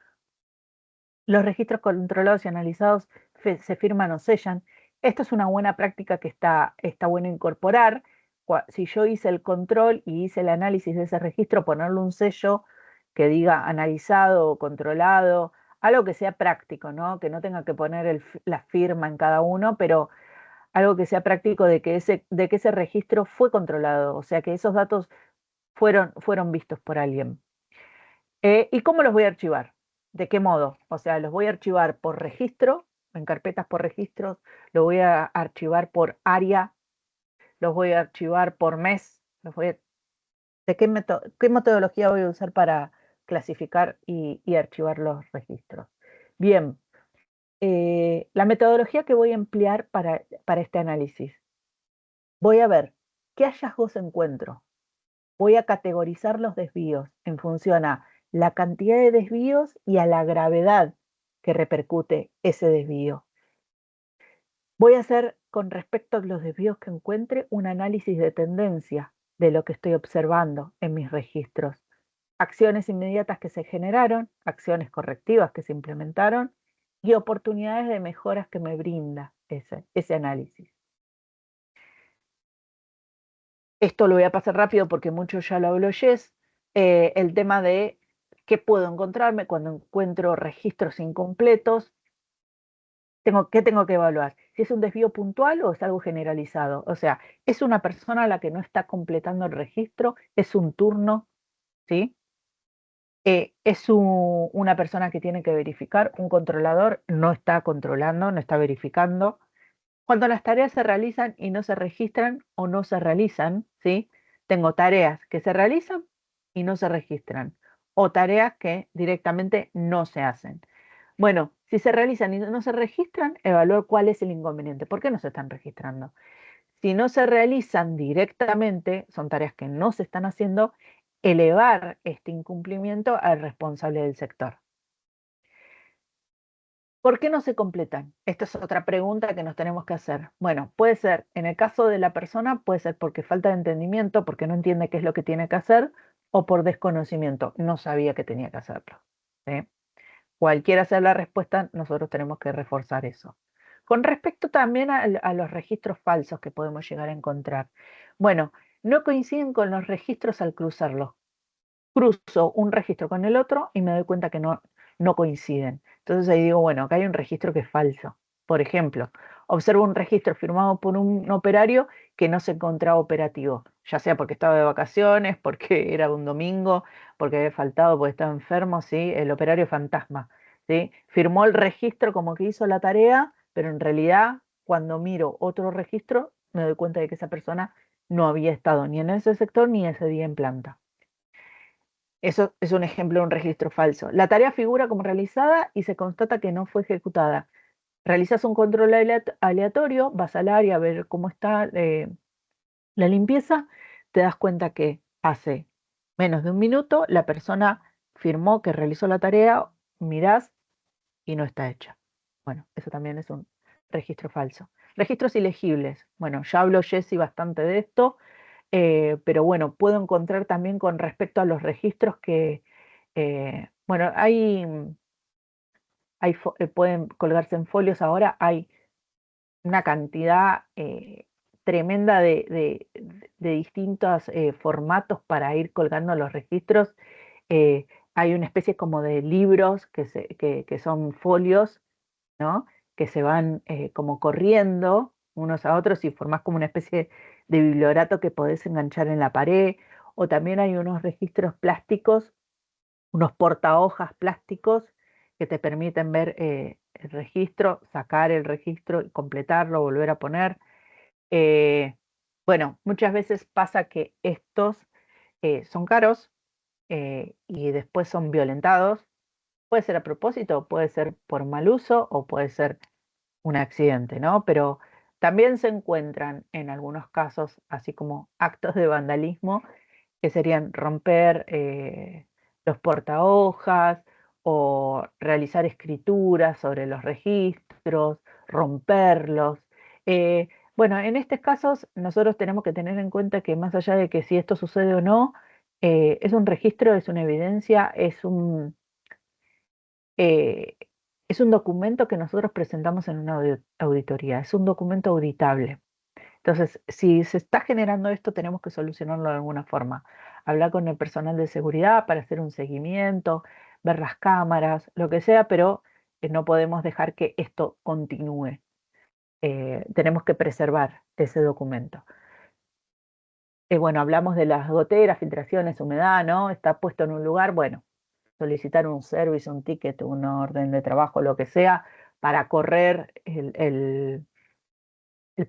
Los registros controlados y analizados se firman o sellan. Esto es una buena práctica que está bueno incorporar. Si yo hice el control y hice el análisis de ese registro, ponerle un sello que diga analizado o controlado, algo que sea práctico, ¿no? Que no tenga que poner la firma en cada uno, pero algo que sea práctico de que ese registro fue controlado, o sea, que esos datos fueron vistos por alguien. ¿Y cómo los voy a archivar? ¿De qué modo? O sea, los voy a archivar por registro, en carpetas por registros, los voy a archivar por área, los voy a archivar por mes, ¿de qué metodología voy a usar para clasificar y archivar los registros? Bien, la metodología que voy a emplear para este análisis. Voy a ver qué hallazgos encuentro. Voy a categorizar los desvíos en función a la cantidad de desvíos y a la gravedad que repercute ese desvío. Voy a hacer, con respecto a los desvíos que encuentre, un análisis de tendencia de lo que estoy observando en mis registros. Acciones inmediatas que se generaron, acciones correctivas que se implementaron y oportunidades de mejoras que me brinda ese análisis. Esto lo voy a pasar rápido porque mucho ya lo habló Jess. El tema de qué puedo encontrarme cuando encuentro registros incompletos. ¿Qué tengo que evaluar? Si es un desvío puntual o es algo generalizado. O sea, ¿es una persona a la que no está completando el registro? ¿Es un turno? ¿Sí? ¿Es una persona que tiene que verificar? ¿Un controlador no está controlando, no está verificando? Cuando las tareas se realizan y no se registran o no se realizan, ¿sí? Tengo tareas que se realizan y no se registran, o tareas que directamente no se hacen. Bueno, si se realizan y no se registran, evaluar cuál es el inconveniente. ¿Por qué no se están registrando? Si no se realizan directamente, son tareas que no se están haciendo, elevar este incumplimiento al responsable del sector. ¿Por qué no se completan? Esta es otra pregunta que nos tenemos que hacer. Bueno, puede ser, en el caso de la persona, puede ser porque falta de entendimiento, porque no entiende qué es lo que tiene que hacer, o por desconocimiento, no sabía que tenía que hacerlo. ¿Sí? Cualquiera sea la respuesta, nosotros tenemos que reforzar eso. Con respecto también a los registros falsos que podemos llegar a encontrar. Bueno, no coinciden con los registros al cruzarlos. Cruzo un registro con el otro y me doy cuenta que no coinciden. Entonces ahí digo, bueno, acá hay un registro que es falso. Por ejemplo, observo un registro firmado por un operario que no se encontraba operativo, ya sea porque estaba de vacaciones, porque era un domingo, porque había faltado, porque estaba enfermo, ¿sí? El operario fantasma, ¿sí? Firmó el registro como que hizo la tarea, pero en realidad cuando miro otro registro me doy cuenta de que esa persona no había estado ni en ese sector ni ese día en planta. Eso es un ejemplo de un registro falso. La tarea figura como realizada y se constata que no fue ejecutada. Realizas un control aleatorio, vas al área a ver cómo está la limpieza, te das cuenta que hace menos de un minuto la persona firmó que realizó la tarea, mirás y no está hecha. Bueno, eso también es un registro falso. Registros ilegibles. Bueno, ya habló Jessy bastante de esto. Pero bueno, puedo encontrar también con respecto a los registros que, bueno, pueden colgarse en folios ahora, hay una cantidad tremenda de distintos formatos para ir colgando los registros. Hay una especie como de libros que son folios, ¿no? Que se van como corriendo unos a otros y formás como una especie de bibliorato que podés enganchar en la pared, o también hay unos registros plásticos, unos portahojas plásticos que te permiten ver el registro, sacar el registro, completarlo, volver a poner. Bueno, muchas veces pasa que estos son caros y después son violentados. Puede ser a propósito, puede ser por mal uso o puede ser un accidente, ¿no? Pero también se encuentran en algunos casos, así como actos de vandalismo, que serían romper los portahojas o realizar escrituras sobre los registros, romperlos. Eh, bueno, en estos casos nosotros tenemos que tener en cuenta que más allá de que si esto sucede o no, es un registro, es una evidencia, eh, es un documento que nosotros presentamos en una auditoría, es un documento auditable. Entonces, si se está generando esto, tenemos que solucionarlo de alguna forma. Hablar con el personal de seguridad para hacer un seguimiento, ver las cámaras, lo que sea, pero no podemos dejar que esto continúe. tenemos que preservar ese documento. Bueno, hablamos de las goteras, filtraciones, humedad, ¿no? Está puesto en un lugar, bueno, solicitar un service, un ticket, una orden de trabajo, lo que sea, para correr el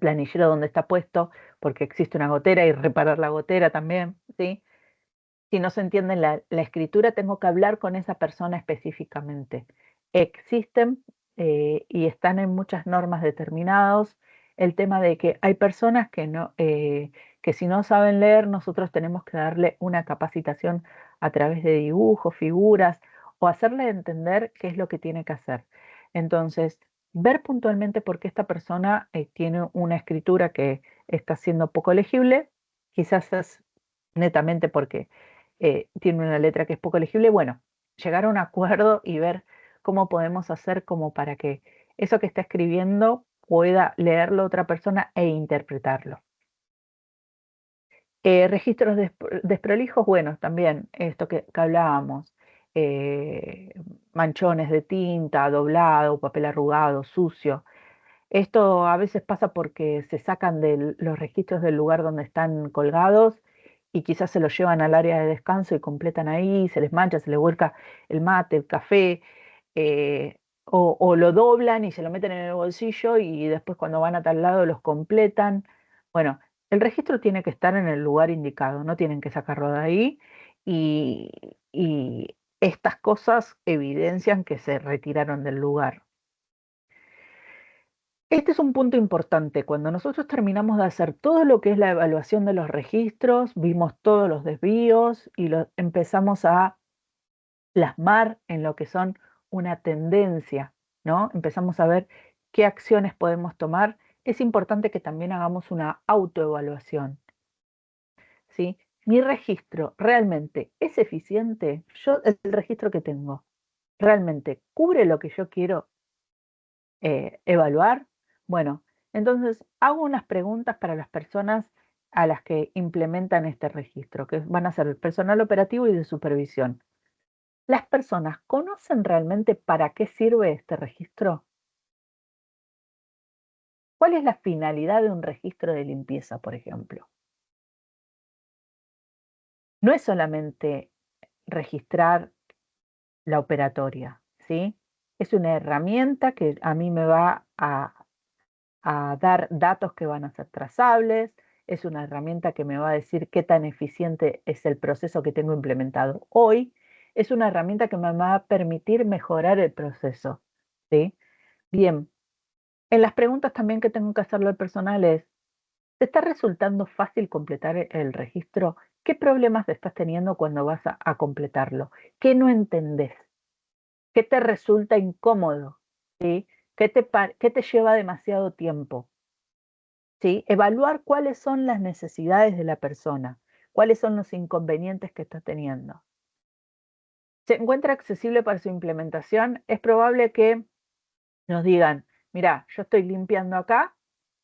planillero donde está puesto, porque existe una gotera y reparar la gotera también, ¿sí? Si no se entiende la escritura, tengo que hablar con esa persona específicamente. Existen y están en muchas normas determinados el tema de que hay personas que si no saben leer, nosotros tenemos que darle una capacitación a través de dibujos, figuras, o hacerle entender qué es lo que tiene que hacer. Entonces, ver puntualmente por qué esta persona tiene una escritura que está siendo poco legible, quizás es netamente porque tiene una letra que es poco legible. Bueno, llegar a un acuerdo y ver cómo podemos hacer como para que eso que está escribiendo pueda leerlo otra persona e interpretarlo. Registros desprolijos, bueno, también esto que hablábamos, manchones de tinta, doblado, papel arrugado, sucio. Esto a veces pasa porque se sacan de los registros del lugar donde están colgados y quizás se los llevan al área de descanso y completan ahí, se les mancha, se les vuelca el mate, el café, o lo doblan y se lo meten en el bolsillo y después cuando van a tal lado los completan. Bueno, el registro tiene que estar en el lugar indicado, no tienen que sacarlo de ahí y estas cosas evidencian que se retiraron del lugar. Este es un punto importante. Cuando nosotros terminamos de hacer todo lo que es la evaluación de los registros, vimos todos los desvíos y empezamos a plasmar en lo que son una tendencia, ¿no? Empezamos a ver qué acciones podemos tomar. Es importante que también hagamos una autoevaluación, ¿sí? ¿Mi registro realmente es eficiente? El registro que tengo, ¿realmente cubre lo que yo quiero evaluar? Bueno, entonces hago unas preguntas para las personas a las que implementan este registro, que van a ser el personal operativo y de supervisión. ¿Las personas conocen realmente para qué sirve este registro? ¿Cuál es la finalidad de un registro de limpieza, por ejemplo? No es solamente registrar la operatoria, ¿sí? Es una herramienta que a mí me va a dar datos que van a ser trazables, es una herramienta que me va a decir qué tan eficiente es el proceso que tengo implementado hoy, es una herramienta que me va a permitir mejorar el proceso, ¿sí? Bien, en las preguntas también que tengo que hacerle al personal es, ¿te está resultando fácil completar el registro? ¿Qué problemas estás teniendo cuando vas a completarlo? ¿Qué no entendés? ¿Qué te resulta incómodo? ¿Sí? ¿Qué te lleva demasiado tiempo? ¿Sí? Evaluar cuáles son las necesidades de la persona, cuáles son los inconvenientes que está teniendo. ¿Se encuentra accesible para su implementación? Es probable que nos digan, mira, yo estoy limpiando acá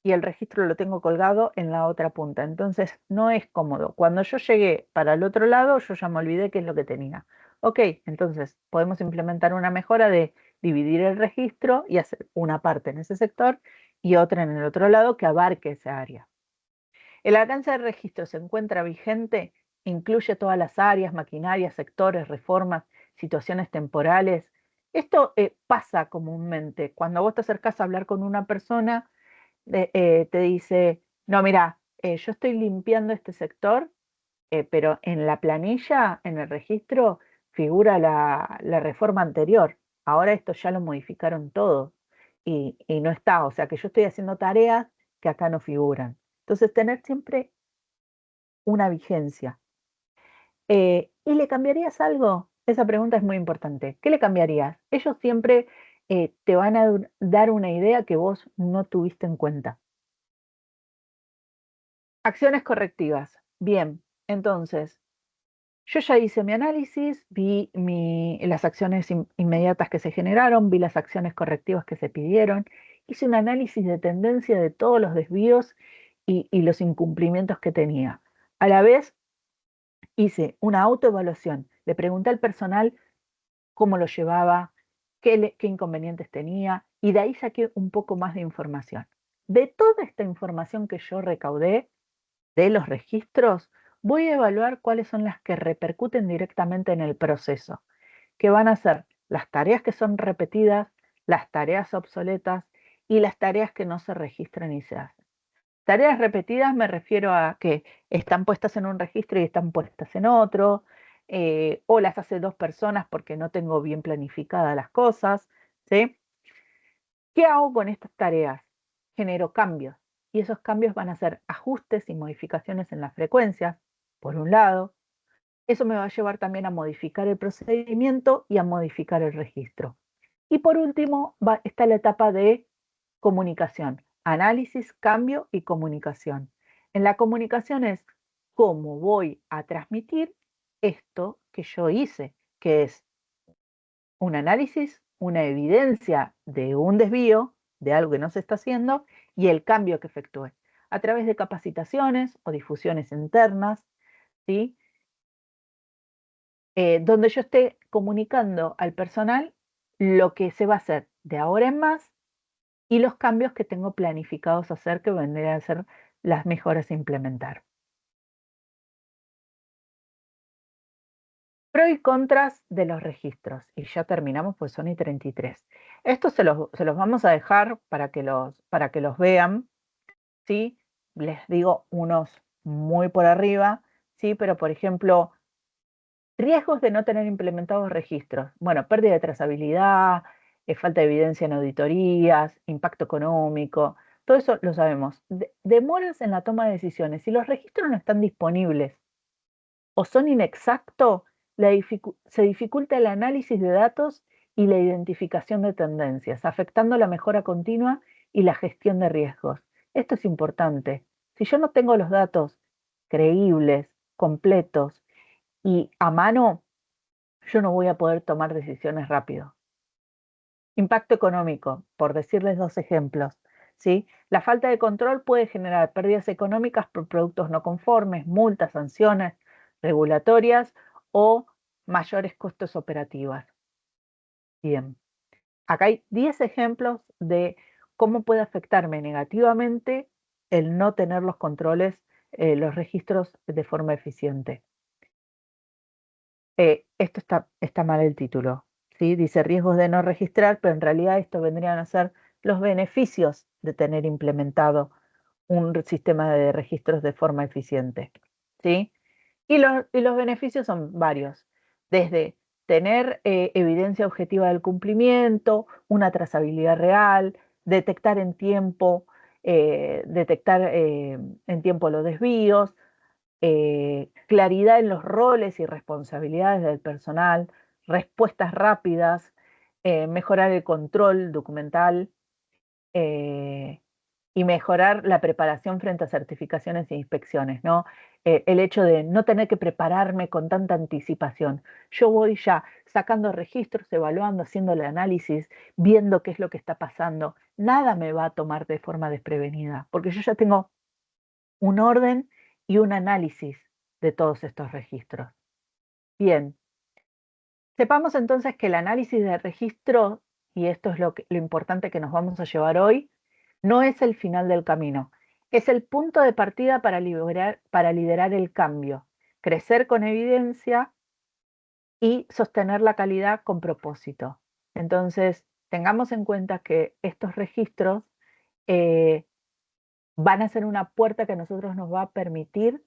y el registro lo tengo colgado en la otra punta. Entonces no es cómodo. Cuando yo llegué para el otro lado, yo ya me olvidé qué es lo que tenía. Ok, entonces podemos implementar una mejora de dividir el registro y hacer una parte en ese sector y otra en el otro lado que abarque esa área. El alcance del registro se encuentra vigente, incluye todas las áreas, maquinarias, sectores, reformas, situaciones temporales. Esto pasa comúnmente. Cuando vos te acercás a hablar con una persona, te dice, no, mira, yo estoy limpiando este sector, pero en la planilla, en el registro, figura la reforma anterior. Ahora esto ya lo modificaron todo y no está. O sea que yo estoy haciendo tareas que acá no figuran. Entonces, tener siempre una vigencia. ¿Y le cambiarías algo? Esa pregunta es muy importante. ¿Qué le cambiarías? Ellos siempre te van a dar una idea que vos no tuviste en cuenta. Acciones correctivas. Bien, entonces, yo ya hice mi análisis, vi las acciones inmediatas que se generaron, vi las acciones correctivas que se pidieron, hice un análisis de tendencia de todos los desvíos y los incumplimientos que tenía. A la vez, hice una autoevaluación, le pregunté al personal cómo lo llevaba, qué inconvenientes tenía, y de ahí saqué un poco más de información. De toda esta información que yo recaudé de los registros, voy a evaluar cuáles son las que repercuten directamente en el proceso, que van a ser las tareas que son repetidas, las tareas obsoletas y las tareas que no se registran y se hacen. Tareas repetidas me refiero a que están puestas en un registro y están puestas en otro, o las hace dos personas porque no tengo bien planificadas las cosas, ¿sí? ¿Qué hago con estas tareas? Genero cambios y esos cambios van a ser ajustes y modificaciones en las frecuencias, por un lado. Eso me va a llevar también a modificar el procedimiento y a modificar el registro. Y por último, está la etapa de comunicación, análisis, cambio y comunicación. En la comunicación es cómo voy a transmitir esto que yo hice, que es un análisis, una evidencia de un desvío, de algo que no se está haciendo, y el cambio que efectúe, a través de capacitaciones o difusiones internas, ¿sí? Donde yo esté comunicando al personal lo que se va a hacer de ahora en más y los cambios que tengo planificados hacer, que vendrían a ser las mejoras a implementar. Pros y contras de los registros. Y ya terminamos, pues son y 33. Estos se los vamos a dejar para que los vean, ¿sí? Les digo unos muy por arriba, ¿sí? Pero, por ejemplo, riesgos de no tener implementados registros. Bueno, pérdida de trazabilidad, falta de evidencia en auditorías, impacto económico, todo eso lo sabemos. Demoras en la toma de decisiones. Si los registros no están disponibles o son inexactos, se dificulta el análisis de datos y la identificación de tendencias, afectando la mejora continua y la gestión de riesgos. Esto es importante. Si yo no tengo los datos creíbles, completos y a mano, yo no voy a poder tomar decisiones rápido. Impacto económico, por decirles dos ejemplos, ¿sí? La falta de control puede generar pérdidas económicas por productos no conformes, multas, sanciones regulatorias o mayores costos operativos. Bien, acá hay 10 ejemplos de cómo puede afectarme negativamente el no tener los controles, los registros de forma eficiente. Esto está mal el título, ¿sí? Dice riesgos de no registrar, pero en realidad esto vendrían a ser los beneficios de tener implementado un sistema de registros de forma eficiente, ¿sí? Y los beneficios son varios, desde tener evidencia objetiva del cumplimiento, una trazabilidad real, detectar en tiempo los desvíos, claridad en los roles y responsabilidades del personal, respuestas rápidas, mejorar el control documental y mejorar la preparación frente a certificaciones e inspecciones, ¿no? El hecho de no tener que prepararme con tanta anticipación. Yo voy ya sacando registros, evaluando, haciendo el análisis, viendo qué es lo que está pasando. Nada me va a tomar de forma desprevenida, porque yo ya tengo un orden y un análisis de todos estos registros. Bien, sepamos entonces que el análisis de registro, y esto es lo importante que nos vamos a llevar hoy, no es el final del camino, es el punto de partida para liderar el cambio, crecer con evidencia y sostener la calidad con propósito. Entonces, tengamos en cuenta que estos registros van a ser una puerta que a nosotros nos va a permitir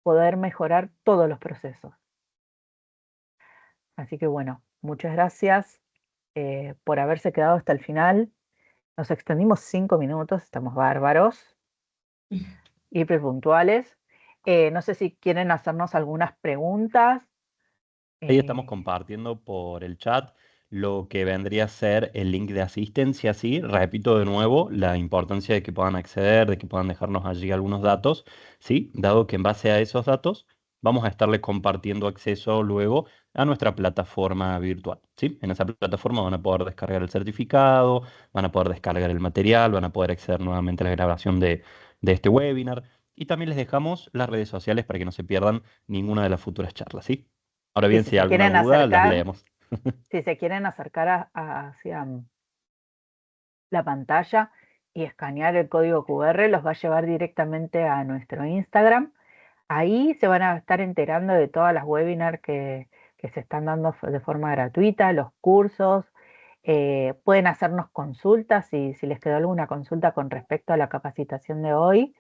poder mejorar todos los procesos. Así que bueno, muchas gracias por haberse quedado hasta el final. Nos extendimos 5 minutos, estamos bárbaros, hiper puntuales. No sé si quieren hacernos algunas preguntas. Ahí estamos compartiendo por el chat lo que vendría a ser el link de asistencia, ¿sí? Repito de nuevo la importancia de que puedan acceder, de que puedan dejarnos allí algunos datos, ¿sí? Dado que en base a esos datos vamos a estarles compartiendo acceso luego a nuestra plataforma virtual, ¿sí? En esa plataforma van a poder descargar el certificado, van a poder descargar el material, van a poder acceder nuevamente a la grabación de este webinar y también les dejamos las redes sociales para que no se pierdan ninguna de las futuras charlas, ¿sí? Ahora bien, si hay alguna duda, las leemos. Si se quieren acercar hacia la pantalla y escanear el código QR los va a llevar directamente a nuestro Instagram. Ahí se van a estar enterando de todas las webinars que se están dando de forma gratuita, los cursos. Pueden hacernos consultas si les quedó alguna consulta con respecto a la capacitación de hoy.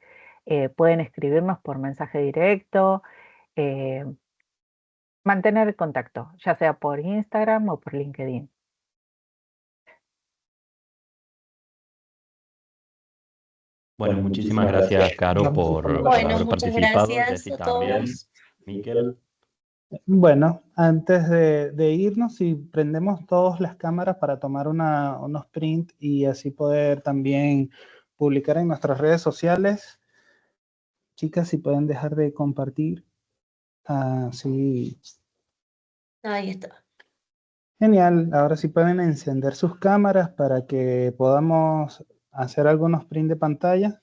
Pueden escribirnos por mensaje directo. Mantener el contacto, ya sea por Instagram o por LinkedIn. Bueno, muchísimas gracias, Caro, Vamos por con la- Bueno, haber muchas participado. gracias Jessy a también. todos. Miquel. Bueno, antes de irnos, si prendemos todas las cámaras para tomar unos print y así poder también publicar en nuestras redes sociales. Chicas, si pueden dejar de compartir. Sí. Ahí está. Genial. Ahora sí pueden encender sus cámaras para que podamos hacer algunos print de pantalla.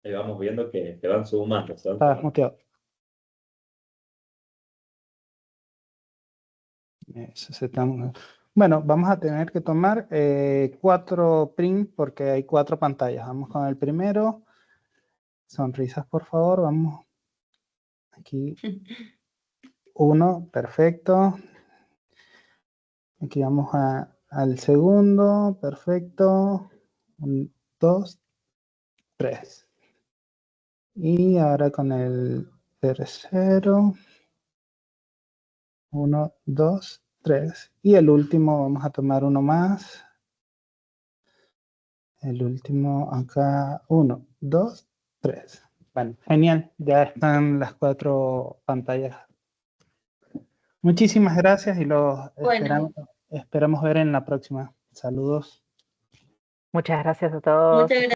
Ahí vamos viendo que se van sumando. Estabas muteado. Eso se está- Bueno, vamos a tener que tomar 4 print porque hay 4 pantallas. Vamos con el primero. Sonrisas, por favor. Vamos. Aquí. 1, perfecto. Aquí vamos al segundo, perfecto. 1, 2, 3. Y ahora con el tercero. 1, 2, 3. Y el último, vamos a tomar uno más. El último acá, 1, 2, 3. Bueno, genial. Ya están las 4 pantallas. Muchísimas gracias y los Bueno, esperamos ver en la próxima. Saludos. Muchas gracias a todos. muchas gracias.